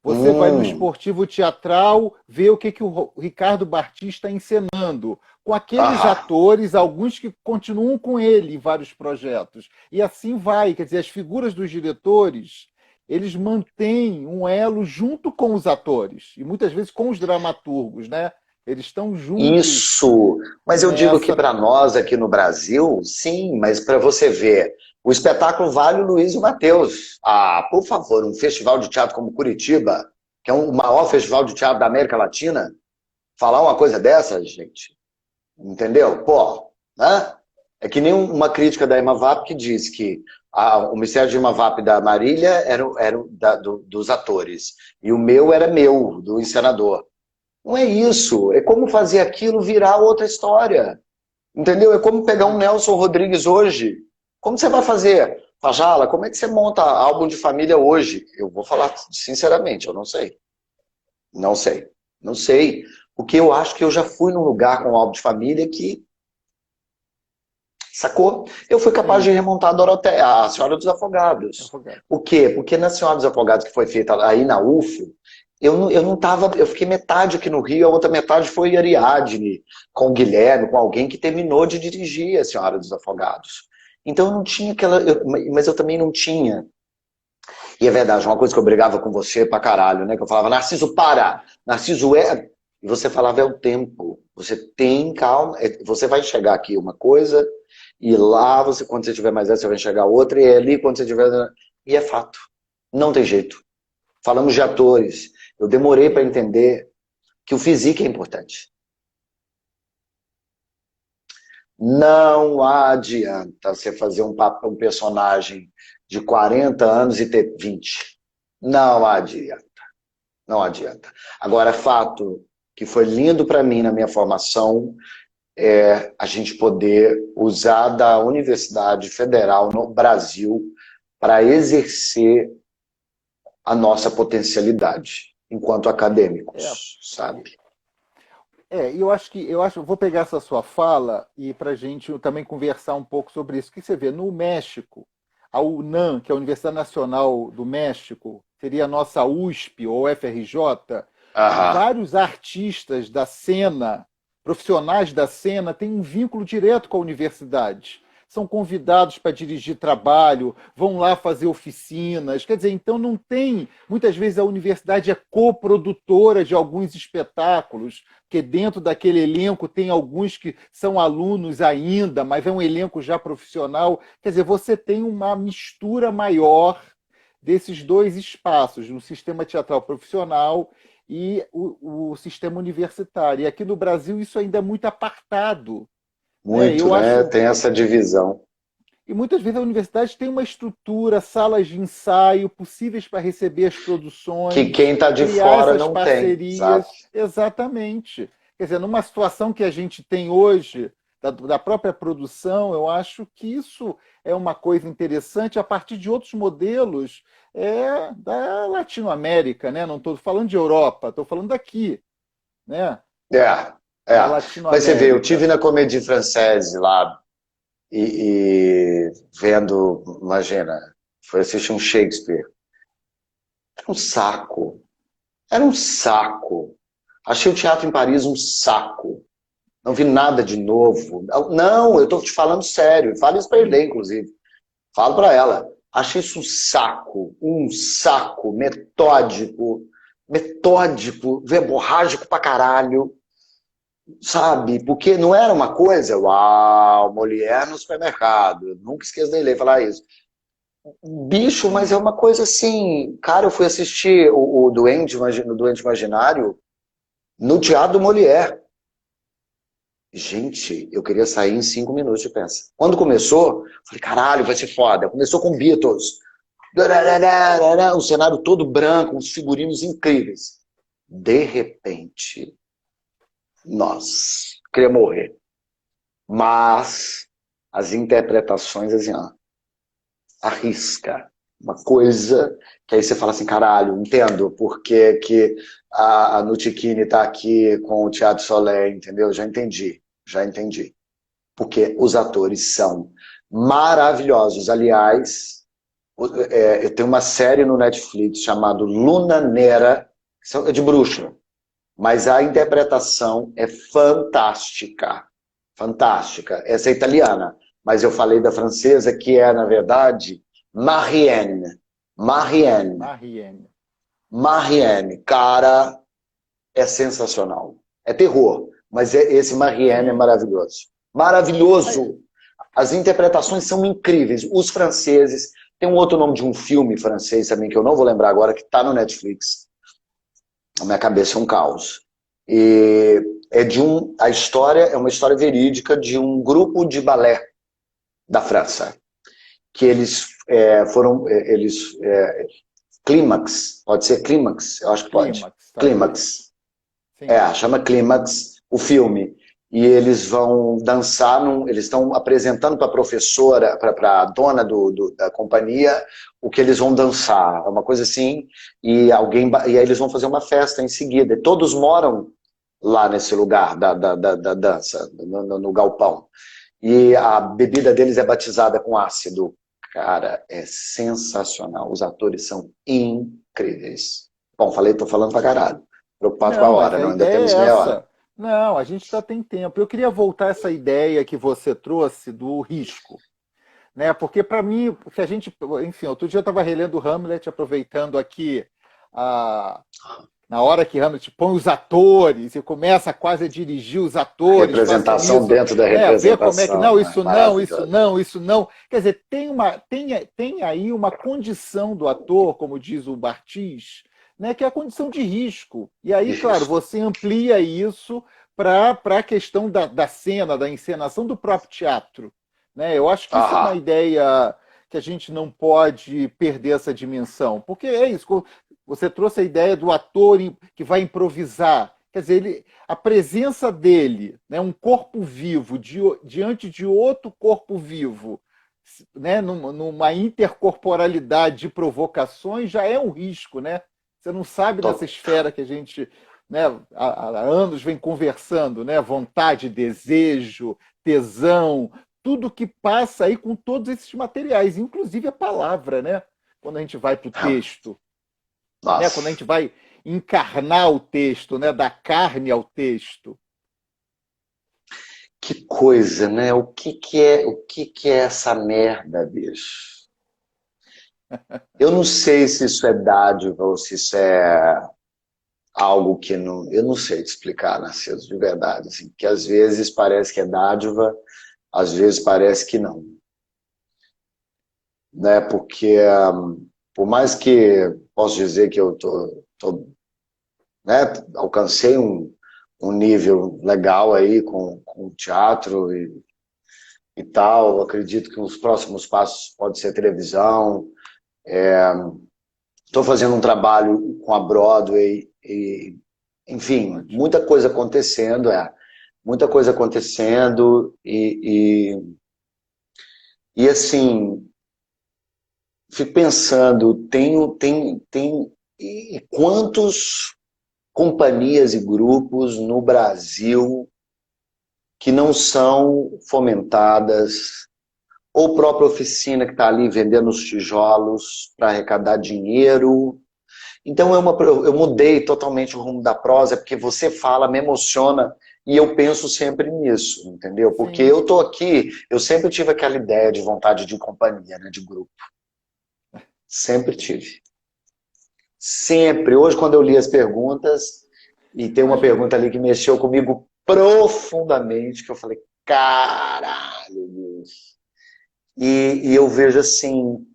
você vai no Esportivo Teatral, vê o que o Ricardo Bartista está encenando, com aqueles atores, alguns que continuam com ele em vários projetos. E assim vai. Quer dizer, as figuras dos diretores, eles mantêm um elo junto com os atores, e muitas vezes com os dramaturgos, né? Eles estão juntos. Isso, mas eu digo que para nós aqui no Brasil, sim, mas para você ver, o espetáculo Vale o Luiz e o Matheus. Por favor, um festival de teatro como Curitiba, que é o maior festival de teatro da América Latina, falar uma coisa dessa, gente, entendeu? Pô, né? É que nem uma crítica da Imavap que diz que O Mistério de uma Vap da Marília era dos atores. E o meu era meu, do encenador. Não é isso. É como fazer aquilo virar outra história. Entendeu? É como pegar um Nelson Rodrigues hoje. Como você vai fazer? Fajala, como é que você monta álbum de família hoje? Eu vou falar sinceramente, eu não sei. Não sei. Não sei. Porque eu acho que eu já fui num lugar com um álbum de família que... Sacou? Eu fui capaz de remontar a Senhora dos Afogados. Por quê? Porque na Senhora dos Afogados, que foi feita aí na UFO, eu não tava... Eu fiquei metade aqui no Rio, a outra metade foi em Ariadne, com o Guilherme, com alguém que terminou de dirigir a Senhora dos Afogados. Então eu não tinha aquela... mas eu também não tinha. E é verdade, uma coisa que eu brigava com você pra caralho, né? Que eu falava, Narciso, para! Narciso é... E você falava, é o tempo. Você tem calma. Você vai enxergar aqui uma coisa... E lá, quando você tiver mais velho, você vai enxergar outra, e é ali quando você tiver... E é fato. Não tem jeito. Falamos de atores. Eu demorei para entender que o físico é importante. Não adianta você fazer um personagem de 40 anos e ter 20. Não adianta. Não adianta. Agora, fato que foi lindo para mim na minha formação... é a gente poder usar da Universidade Federal no Brasil para exercer a nossa potencialidade enquanto acadêmicos, sabe? E vou pegar essa sua fala e para a gente também conversar um pouco sobre isso. O que você vê? No México, a UNAM, que é a Universidade Nacional do México, seria a nossa USP ou FRJ, vários artistas da cena, profissionais da cena, têm um vínculo direto com a universidade. São convidados para dirigir trabalho, vão lá fazer oficinas. Quer dizer, então não tem... Muitas vezes a universidade é coprodutora de alguns espetáculos, porque dentro daquele elenco tem alguns que são alunos ainda, mas é um elenco já profissional. Quer dizer, você tem uma mistura maior desses dois espaços, no sistema teatral profissional e o sistema universitário. E aqui no Brasil isso ainda é muito apartado. Muito, né? Tem essa divisão. E muitas vezes a universidade tem uma estrutura, salas de ensaio possíveis para receber as produções. Que quem está de fora não parcerias. Tem. Exatamente. Quer dizer, numa situação que a gente tem hoje, da própria produção, eu acho que isso é uma coisa interessante a partir de outros modelos da Latinoamérica, né? Não estou falando de Europa, estou falando daqui, né? Mas você vê, eu tive na Comédie Française lá e vendo, imagina, foi assistir um Shakespeare. Era um saco. Era um saco. Achei o teatro em Paris um saco. Não vi nada de novo. Não, eu estou te falando sério. Falo isso para ele, inclusive. Falo para ela. Achei isso um saco metódico, verborrágico pra caralho. Sabe? Porque não era uma coisa, uau, Molière no supermercado. Eu nunca esqueço da Ilê falar isso. Bicho, mas é uma coisa assim... Cara, eu fui assistir o Doente Imaginário no Teatro do Molière. Gente, eu queria sair em 5 minutos de peça. Quando começou, falei, caralho, vai ser foda. Começou com Beatles. Um cenário todo branco, uns figurinos incríveis. De repente... Nossa, queria morrer. Mas as interpretações, assim, ó, arrisca. Uma coisa que aí você fala assim, caralho, entendo por que a Nutiquini está aqui com o Teatro Soleil, entendeu? Já entendi. Porque os atores são maravilhosos. Aliás, eu tenho uma série no Netflix chamada Luna Nera, que é de bruxa. Mas a interpretação é fantástica. Fantástica. Essa é italiana. Mas eu falei da francesa, que é, na verdade, Marianne. Cara, é sensacional. É terror. Mas esse Marianne é maravilhoso. Maravilhoso! As interpretações são incríveis. Os franceses... Tem um outro nome de um filme francês também, que eu não vou lembrar agora, que está no Netflix. A minha cabeça é um caos. E a história é uma história verídica de um grupo de balé da França, que eles foram, Clímax, pode ser Clímax? Eu acho que pode. Clímax, talvez. Clímax. Sim. Chama Clímax o filme. E eles vão dançar, eles estão apresentando para a professora, para a dona da companhia, o que eles vão dançar. É uma coisa assim, e aí eles vão fazer uma festa em seguida. E todos moram lá nesse lugar da dança, no galpão. E a bebida deles é batizada com ácido. Cara, é sensacional. Os atores são incríveis. Bom, tô falando pra caralho. Preocupado com a Não, mas hora, a não? Ainda ideia temos é meia hora. essa. Não, a gente está tem tempo. Eu queria voltar a essa ideia que você trouxe do risco, né? Porque para mim, se a gente, enfim, outro dia eu estava relendo Hamlet, aproveitando aqui a, na hora que Hamlet põe os atores e começa quase a dirigir os A atores, façam representação isso, dentro da né? Ver como é que representação, não, né? isso não, isso Maravilhoso. não, isso não. Quer dizer, tem aí uma condição do ator, como diz o Barthes, né? Que é a condição de risco. E aí, De claro, risco. você amplia isso para a questão da cena, da encenação do próprio teatro. Né? Eu acho que isso é uma Aham. ideia que a gente não pode perder essa dimensão, porque é isso. Você trouxe a ideia do ator que vai improvisar. Quer dizer, a presença dele, né, um corpo vivo diante de outro corpo vivo, né, numa intercorporalidade de provocações, já é um risco. Né? Você não sabe nessa Tô- esfera que a gente, né, há anos vem conversando, né, vontade, desejo, tesão, tudo que passa aí com todos esses materiais, inclusive a palavra, né? Quando a gente vai para o texto, né? Quando a Nossa, gente vai encarnar o texto, né? Da carne ao texto. que coisa, né? O que que é essa merda, bicho? Eu não sei se isso é dádiva ou se isso é algo que não. Eu não sei te explicar, Narciso, de verdade. Assim, que às vezes parece que é dádiva, às vezes parece que não. Né? Porque, por mais que posso dizer que eu né, alcancei um nível legal aí com o teatro e tal, eu acredito que os próximos passos podem ser televisão. Estou fazendo um trabalho com a Broadway e, enfim, Ótimo. muita coisa acontecendo, muita coisa acontecendo e assim, fico pensando, e quantos companhias e grupos no Brasil que não são fomentadas, ou própria oficina que está ali vendendo os tijolos para arrecadar dinheiro. Então eu mudei totalmente o rumo da prosa, porque você fala, me emociona, e eu penso sempre nisso, entendeu? Porque Sim. eu tô aqui, eu sempre tive aquela ideia de vontade de companhia, né, de grupo. Sempre tive. Sempre. Hoje, quando eu li as perguntas, e tem uma Mas, pergunta ali que mexeu comigo profundamente, que eu falei, caralho, Deus. E eu vejo assim,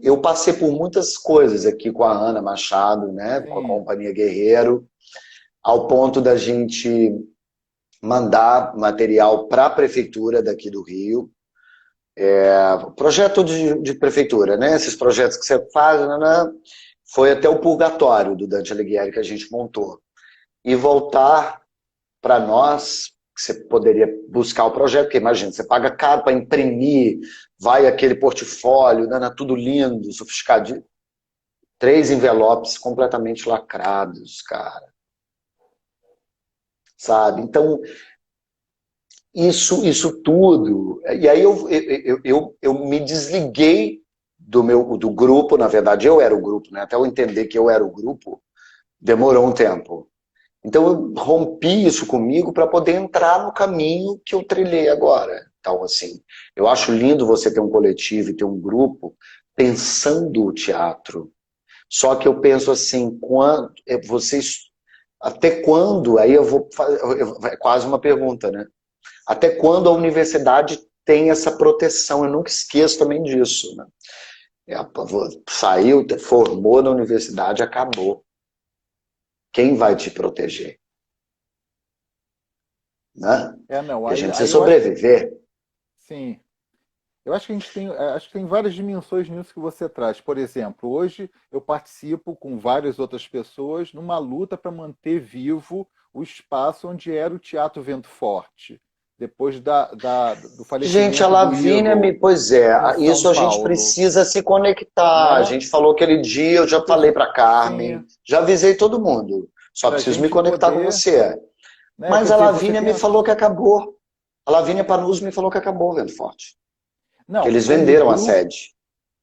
eu passei por muitas coisas aqui com a Ana Machado, né, com a sim. Companhia Guerreiro, ao ponto da gente mandar material para a prefeitura daqui do Rio, projeto de prefeitura, né, esses projetos que você faz, né, foi até o Purgatório do Dante Alighieri que a gente montou. E voltar para nós, que você poderia buscar o projeto, porque imagina, você paga caro para imprimir, vai aquele portfólio, né, tudo lindo, sofisticado. 3 envelopes completamente lacrados, cara. Sabe? Então, isso tudo. E aí eu me desliguei do grupo, na verdade eu era o grupo, né? Até eu entender que eu era o grupo, demorou um tempo. Então eu rompi isso comigo para poder entrar no caminho que eu trilhei agora. Então, assim, eu acho lindo você ter um coletivo e ter um grupo pensando o teatro. Só que eu penso assim, até quando, aí eu vou fazer, é quase uma pergunta, né? Até quando a universidade tem essa proteção? Eu nunca esqueço também disso, né? Saiu, formou na universidade, acabou. Quem vai te proteger? Né? Não, Porque a gente precisa aí eu acho que sobreviver. sim. Eu acho que a gente tem, acho que tem várias dimensões nisso que você traz. Por exemplo, hoje eu participo com várias outras pessoas numa luta para manter vivo o espaço onde era o Teatro Vento Forte, depois do Gente, a falecimento do Lavínia Igor pois é, em São isso a gente Paulo, precisa se conectar. A né? gente falou aquele dia, eu já Então, falei para sim, Carmen, já avisei todo mundo. Só para a preciso me gente conectar com poder, você. né? Quer Mas a dizer, você Lavínia tem me falou que acabou. A Lavínia Panuso me falou que acabou o Vento Forte. Que não, eles venderam a sede.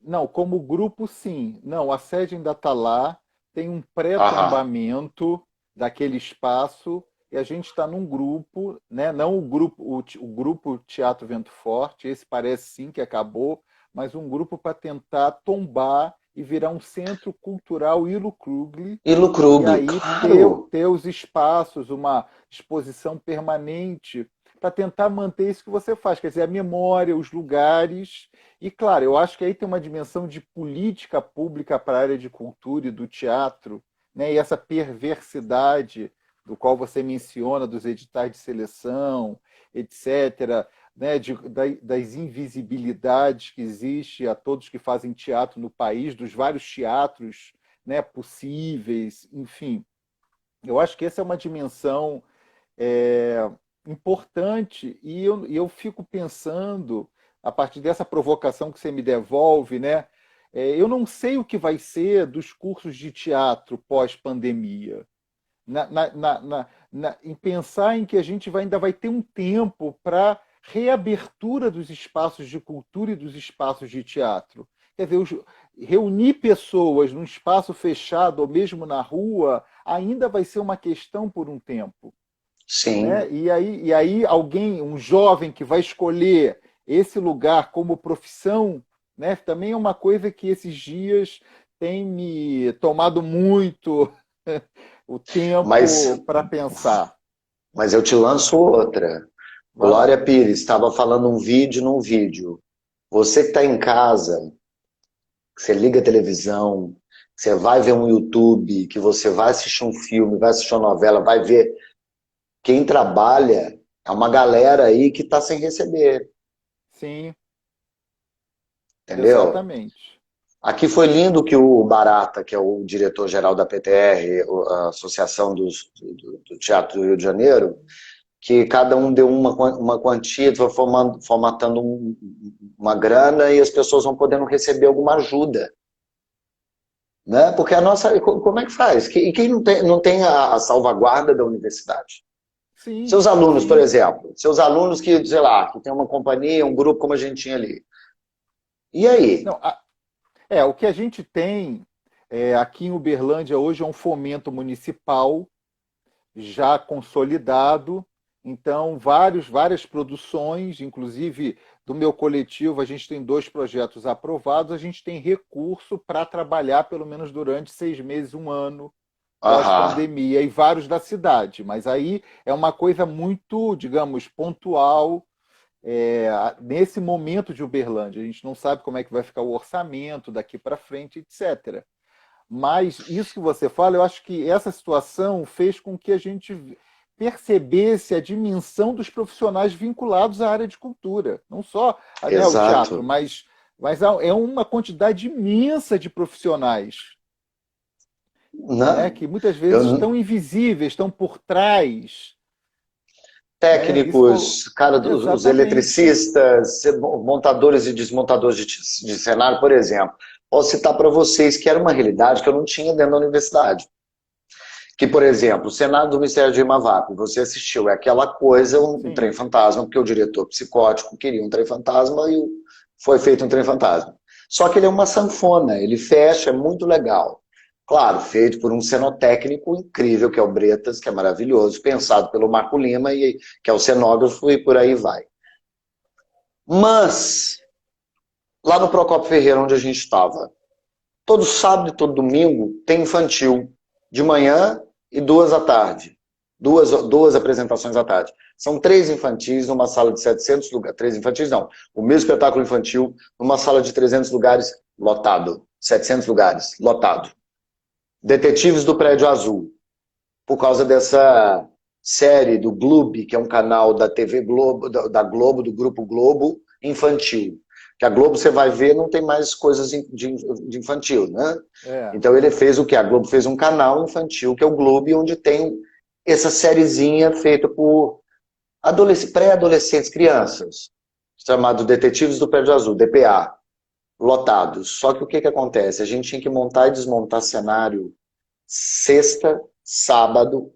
não, como grupo, sim. Não, a sede ainda está lá, tem um Aham. pré-tombamento daquele espaço, e a gente está num grupo, né? Não o grupo Teatro Vento Forte, esse parece sim que acabou, mas um grupo para tentar tombar e virar um centro cultural Ilo Krugli, E no e Krugli, aí claro. ter os espaços, uma exposição permanente, para tentar manter isso que você faz, quer dizer, a memória, os lugares. E, claro, eu acho que aí tem uma dimensão de política pública para a área de cultura e do teatro, né? E essa perversidade do qual você menciona, dos editais de seleção, etc., né? Das invisibilidades que existe a todos que fazem teatro no país, dos vários teatros, né, possíveis, enfim. Eu acho que essa é uma dimensão é, importante e eu fico pensando, a partir dessa provocação que você me devolve, né? Eu não sei o que vai ser dos cursos de teatro pós-pandemia. Em pensar em que a gente ainda vai ter um tempo para reabertura dos espaços de cultura e dos espaços de teatro. Quer dizer, reunir pessoas num espaço fechado ou mesmo na rua ainda vai ser uma questão por um tempo, Sim. né? E aí alguém, um jovem que vai escolher esse lugar como profissão, né? Também é uma coisa que esses dias tem me tomado muito o tempo Mas, para pensar. mas eu te lanço outra. Vai lá. Glória Pires estava falando um vídeo num vídeo. Você que está em casa, que você liga a televisão, que você vai ver um YouTube, que você vai assistir um filme, vai assistir uma novela, vai ver. Quem trabalha é uma galera aí que está sem receber, Sim, entendeu? exatamente. Aqui foi lindo que o Barata, que é o diretor-geral da PTR, a Associação do Teatro do Rio de Janeiro, que cada um deu uma quantia, foi formatando uma grana e as pessoas vão podendo receber alguma ajuda. Né? Porque a nossa. Como é que faz? E quem não tem a salvaguarda da universidade? Sim, Seus alunos, por sim. exemplo, seus alunos que, sei lá, que tem uma companhia, um grupo como a gente tinha ali. E aí? Não, o que a gente tem aqui em Uberlândia hoje é um fomento municipal já consolidado. Então, várias produções, inclusive do meu coletivo, a gente tem 2 projetos aprovados, a gente tem recurso para trabalhar pelo menos durante 6 meses, um ano, Aham, pós-pandemia, e vários da cidade. Mas aí é uma coisa muito, digamos, pontual, nesse momento de Uberlândia. A gente não sabe como é que vai ficar o orçamento daqui para frente, etc. Mas isso que você fala, eu acho que essa situação fez com que a gente percebesse a dimensão dos profissionais vinculados à área de cultura. Não só, né, o teatro, exato. mas é uma quantidade imensa de profissionais, né, Não, que muitas vezes eu, estão invisíveis, estão por trás. Né? técnicos, cara, os Exatamente. eletricistas, montadores e desmontadores de cenário, por exemplo. Posso citar para vocês que era uma realidade que eu não tinha dentro da universidade. Que, por exemplo, o cenário do Mistério de Imavap, você assistiu, é aquela coisa, um Sim. trem fantasma, porque o diretor psicótico queria um trem fantasma e foi feito um trem fantasma. Só que ele é uma sanfona, ele fecha, é muito legal. Claro, feito por um cenotécnico incrível, que é o Bretas, que é maravilhoso, pensado pelo Marco Lima, que é o cenógrafo, e por aí vai. Mas, lá no Procopio Ferreira, onde a gente estava, todo sábado e todo domingo tem infantil, de manhã e 2 à tarde. Duas apresentações à tarde. São 3 infantis numa sala de 700 lugares. 3 infantis não. O mesmo espetáculo infantil numa sala de 300 lugares lotado. 700 lugares lotado. Detetives do Prédio Azul. Por causa dessa série do Gloob, que é um canal da TV Globo, da Globo, do Grupo Globo, infantil. Que a Globo, você vai ver, não tem mais coisas de infantil, né? É. Então ele fez o quê? A Globo fez um canal infantil, que é o Globo, onde tem essa sériezinha feita por pré-adolescentes, crianças, chamado Detetives do Prédio Azul, DPA, lotados. Só que o que acontece? A gente tinha que montar e desmontar cenário sexta, sábado,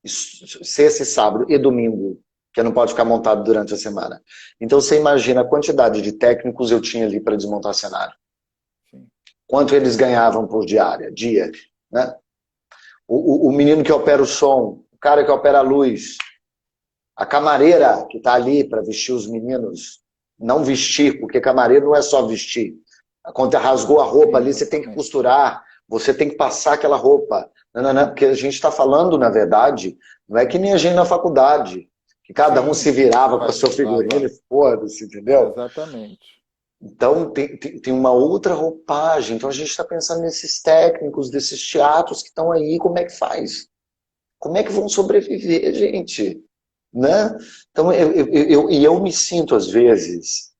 sexta e sábado e domingo, que não pode ficar montado durante a semana. Então você imagina a quantidade de técnicos eu tinha ali para desmontar cenário. Sim. Quanto eles ganhavam por dia, né? O menino que opera o som, o cara que opera a luz, a camareira que está ali para vestir os meninos, não vestir, porque camareiro não é só vestir. Quando rasgou a roupa ali, você tem que costurar, você tem que passar aquela roupa. Não, porque a gente está falando, na verdade, não é que nem a gente na faculdade, que cada um se virava com a sua figurina e foda-se, entendeu? Exatamente. Então, tem uma outra roupagem. Então, a gente está pensando nesses técnicos, desses teatros que estão aí, como é que faz? Como é que vão sobreviver, gente? Né? Então, eu me sinto, às vezes,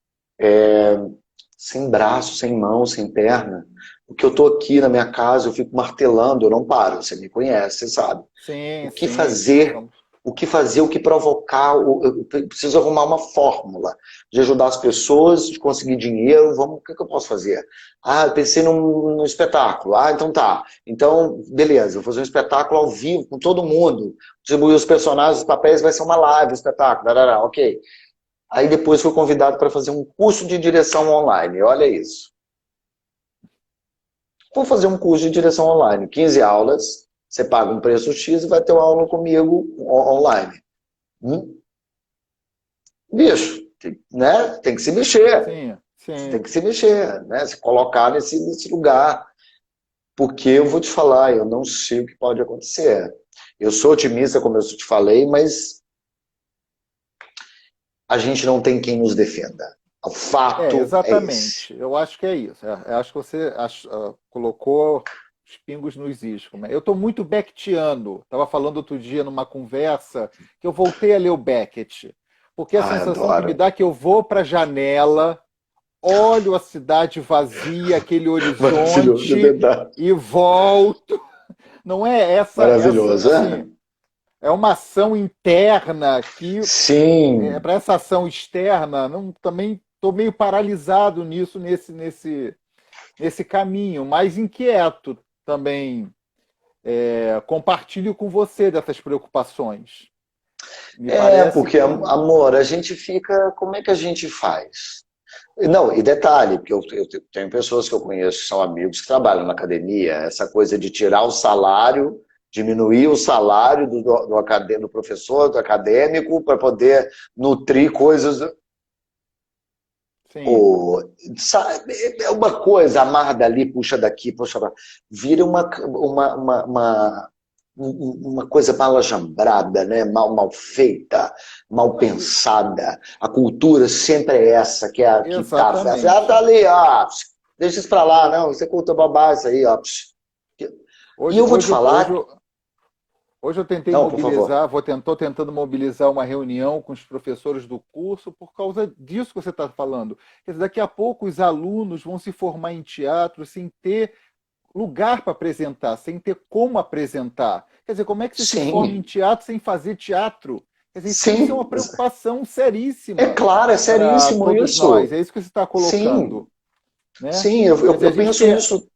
sem braço, sem mão, sem perna, porque eu estou aqui na minha casa, eu fico martelando, eu não paro, você me conhece, você sabe. Sim, O que sim. fazer, o que provocar, eu preciso arrumar uma fórmula de ajudar as pessoas, de conseguir dinheiro, o que eu posso fazer? Ah, eu pensei num espetáculo, então tá, então beleza, vou fazer um espetáculo ao vivo com todo mundo, distribuir os personagens, os papéis, vai ser uma live, um espetáculo, ok. Aí depois fui convidado para fazer um curso de direção online, olha isso. Vou fazer um curso de direção online, 15 aulas, você paga um preço X e vai ter uma aula comigo online. Bicho, né? Tem que se mexer. Sim, Você sim. tem que se mexer, né? Se colocar nesse lugar. Porque eu vou te falar, eu não sei o que pode acontecer. Eu sou otimista, como eu te falei, mas a gente não tem quem nos defenda. O fato é esse. Exatamente. Eu acho que é isso. Eu acho que você colocou os pingos nos is. Eu estou muito Becketiano. Estava falando outro dia numa conversa que eu voltei a ler o Beckett. Porque a sensação que me Adoro. dá é que eu vou para a janela, olho a cidade vazia, aquele Maravilhoso, é horizonte verdade. e volto. Não é essa Maravilhoso, assim, é? é uma ação interna que Sim. para essa ação externa, não, também estou meio paralisado nisso, nesse caminho, mas inquieto também. Compartilho com você dessas preocupações. Me parece Porque, que. amor, a gente fica. Como é que a gente faz? Não, e detalhe, porque eu tenho pessoas que eu conheço que são amigos que trabalham na academia, essa coisa de tirar o salário, diminuir o salário do professor, do acadêmico, para poder nutrir coisas. Sim, Pô, sabe, é uma coisa, amarra dali, puxa daqui, puxa lá. Vira uma coisa mal ajambrada, né? Mal feita, mal pensada. A cultura sempre é essa, que é a que tá. Tá exatamente. ali, ó. Deixa isso pra lá, não. Você culta bobagem, isso aí, ó. E Hoje, eu vou te hoje, hoje, falar. hoje eu tentei Não, por favor. mobilizar, estou tentando mobilizar uma reunião com os professores do curso por causa disso que você está falando. Quer dizer, daqui a pouco os alunos vão se formar em teatro sem ter lugar para apresentar, sem ter como apresentar. Quer dizer, como é que você se forma em Sim, teatro sem fazer teatro? Quer dizer, isso é uma sim. preocupação É seríssima claro, é para seríssimo todos nós. isso. É isso que você está Sim, colocando, né? sim, Quer dizer, a eu gente penso tem, nisso.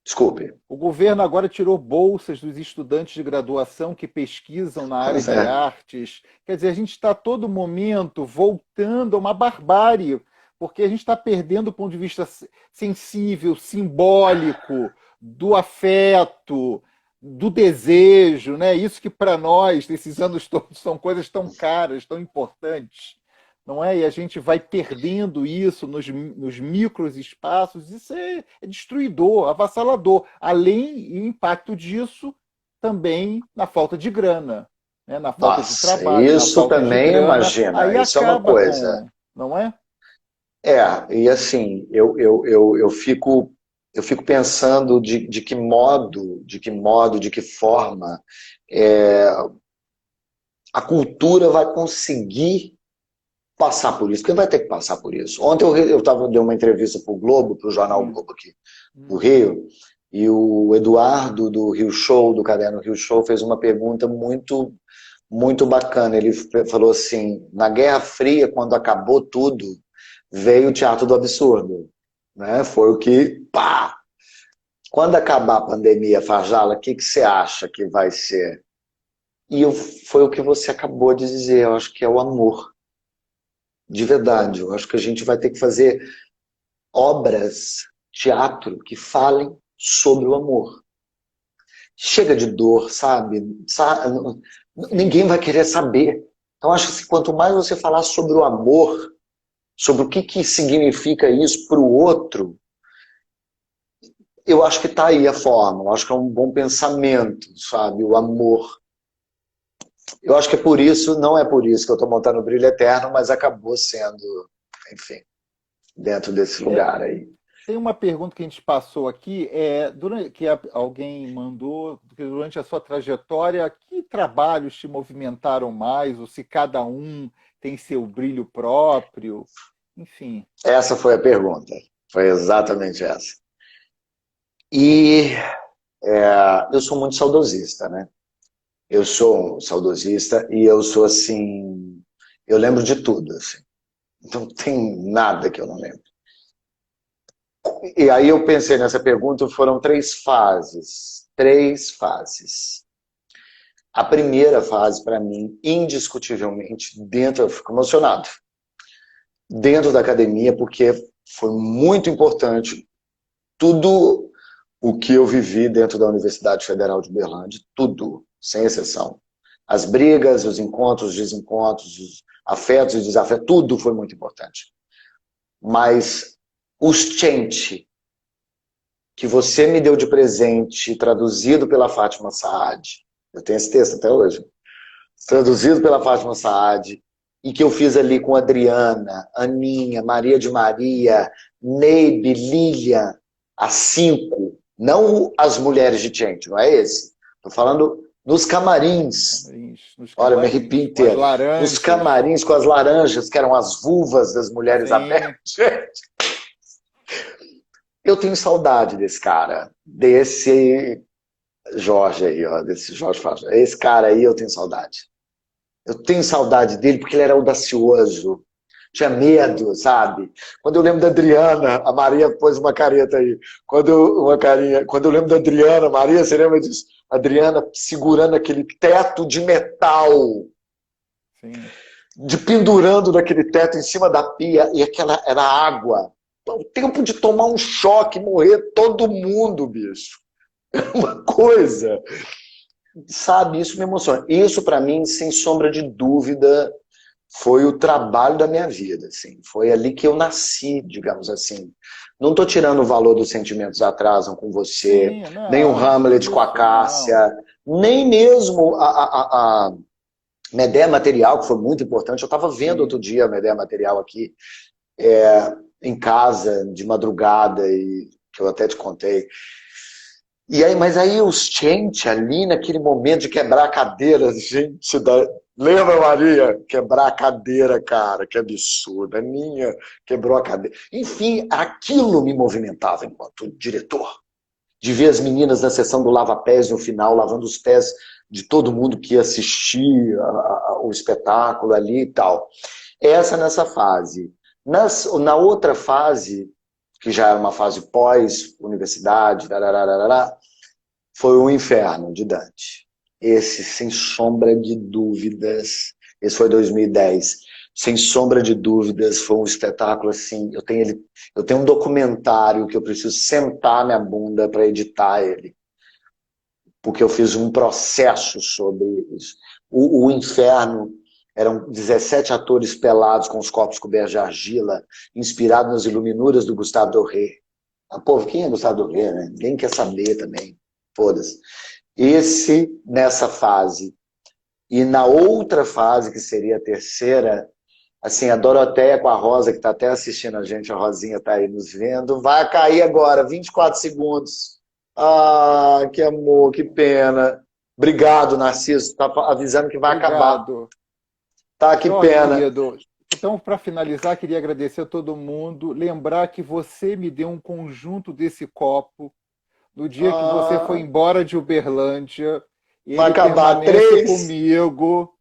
Desculpe. o governo agora tirou bolsas dos estudantes de graduação que pesquisam na área de É. artes. Quer dizer, a gente está a todo momento voltando a uma barbárie, porque a gente está perdendo o ponto de vista sensível, simbólico, do afeto, do desejo, né? Isso que para nós, nesses anos todos, são coisas tão caras, tão importantes, não é? E a gente vai perdendo isso nos micros espaços, isso é destruidor, avassalador. Além, e o impacto disso também na falta de grana, né? Na falta de Nossa, trabalho, na isso falta de também, grana, imagina, aí isso é uma acaba coisa. com, não é? E assim, eu fico pensando de que modo, de que forma é, a cultura vai conseguir passar por isso, porque vai ter que passar por isso. Ontem dei uma entrevista para o Globo, para o Jornal Globo aqui do Rio, e o Eduardo do Rio Show, do Caderno Rio Show, fez uma pergunta muito bacana. Ele falou assim, na Guerra Fria, quando acabou tudo, veio o Teatro do Absurdo. Né? Foi o que, pá! Quando acabar a pandemia, Farjala, o que você acha que vai ser? Foi o que você acabou de dizer, eu acho que é o amor. De verdade, eu acho que a gente vai ter que fazer obras, teatro, que falem sobre o amor. Chega de dor, sabe? Ninguém vai querer saber. Então, acho que assim, quanto mais você falar sobre o amor, sobre o que significa isso para o outro, eu acho que está aí a forma. Eu acho que é um bom pensamento, sabe? O amor. Eu acho que é por isso, não é por isso que eu estou montando o Brilho Eterno, mas acabou sendo, enfim, dentro desse lugar aí. Tem uma pergunta que a gente passou aqui, que alguém mandou, que durante a sua trajetória, que trabalhos te movimentaram mais, ou se cada um tem seu brilho próprio, enfim. Essa foi a pergunta, foi exatamente essa. E eu sou muito saudosista, né? Eu sou um saudosista e eu sou assim, eu lembro de tudo, assim. Então não tem nada que eu não lembro. E aí eu pensei nessa pergunta, foram 3 fases. 3 fases. A primeira fase, para mim, indiscutivelmente, eu fico emocionado, dentro da academia, porque foi muito importante tudo o que eu vivi dentro da Universidade Federal de Uberlândia, tudo, sem exceção. As brigas, os encontros, os desencontros, os afetos e desafetos, tudo foi muito importante. Mas os Chente, que você me deu de presente, traduzido pela Fátima Saad, eu tenho esse texto até hoje, traduzido pela Fátima Saad, e que eu fiz ali com Adriana, Aninha, Maria de Maria, Neibe, Lilian, as 5, não as mulheres de Chente, não é esse. Estou falando nos camarins. Olha, me arrepio inteiro. Nos camarins com as laranjas, que eram as vulvas das mulheres abertas. Eu tenho saudade desse cara, desse Jorge aí, ó, desse Jorge Fábio. Esse cara aí eu tenho saudade. Eu tenho saudade dele porque ele era audacioso, tinha medo, sabe? Quando eu lembro da Adriana, a Maria pôs uma careta aí. Quando eu lembro da Adriana, Maria, você lembra disso? Adriana segurando aquele teto de metal, de pendurando naquele teto em cima da pia, e aquela era água. O tempo de tomar um choque, morrer todo mundo, bicho. Uma coisa, sabe? Isso me emociona. Isso, para mim, sem sombra de dúvida, foi o trabalho da minha vida. Assim. Foi ali que eu nasci, digamos assim. Não estou tirando o valor dos Sentimentos Atrasam com você, nem o Hamlet com a Cássia, nem mesmo a Medea Material, que foi muito importante. Eu estava vendo outro dia a Medea Material aqui, em casa, de madrugada, e que eu até te contei. Mas aí os Chente ali, naquele momento de quebrar a cadeira, gente, lembra, Maria? Quebrar a cadeira, cara, que absurdo. A minha quebrou a cadeira. Enfim, aquilo me movimentava enquanto diretor. De ver as meninas na sessão do lava-pés no final, lavando os pés de todo mundo que ia assistir o espetáculo ali e tal. Essa nessa fase. Na outra fase, que já era uma fase pós-universidade, foi o Inferno, de Dante. Esse, sem sombra de dúvidas, esse foi 2010, sem sombra de dúvidas, foi um espetáculo assim, eu tenho um documentário que eu preciso sentar minha bunda para editar ele, porque eu fiz um processo sobre isso. O Inferno eram 17 atores pelados com os corpos cobertos de argila, inspirados nas iluminuras do Gustave Doré. Pô, quem é Gustave Doré, né? Ninguém quer saber também. Foda-se. Esse nessa fase. E na outra fase, que seria a terceira, assim, a Doroteia com a Rosa, que está até assistindo a gente, a Rosinha está aí nos vendo, vai cair agora, 24 segundos. Ah, que amor, que pena. Obrigado, Narciso, está avisando que vai acabar. Tá, que pena. Querido. Então, para finalizar, queria agradecer a todo mundo, lembrar que você me deu um conjunto desse copo no dia que você foi Ah, embora de Uberlândia, vai ele acabar permanece três. comigo.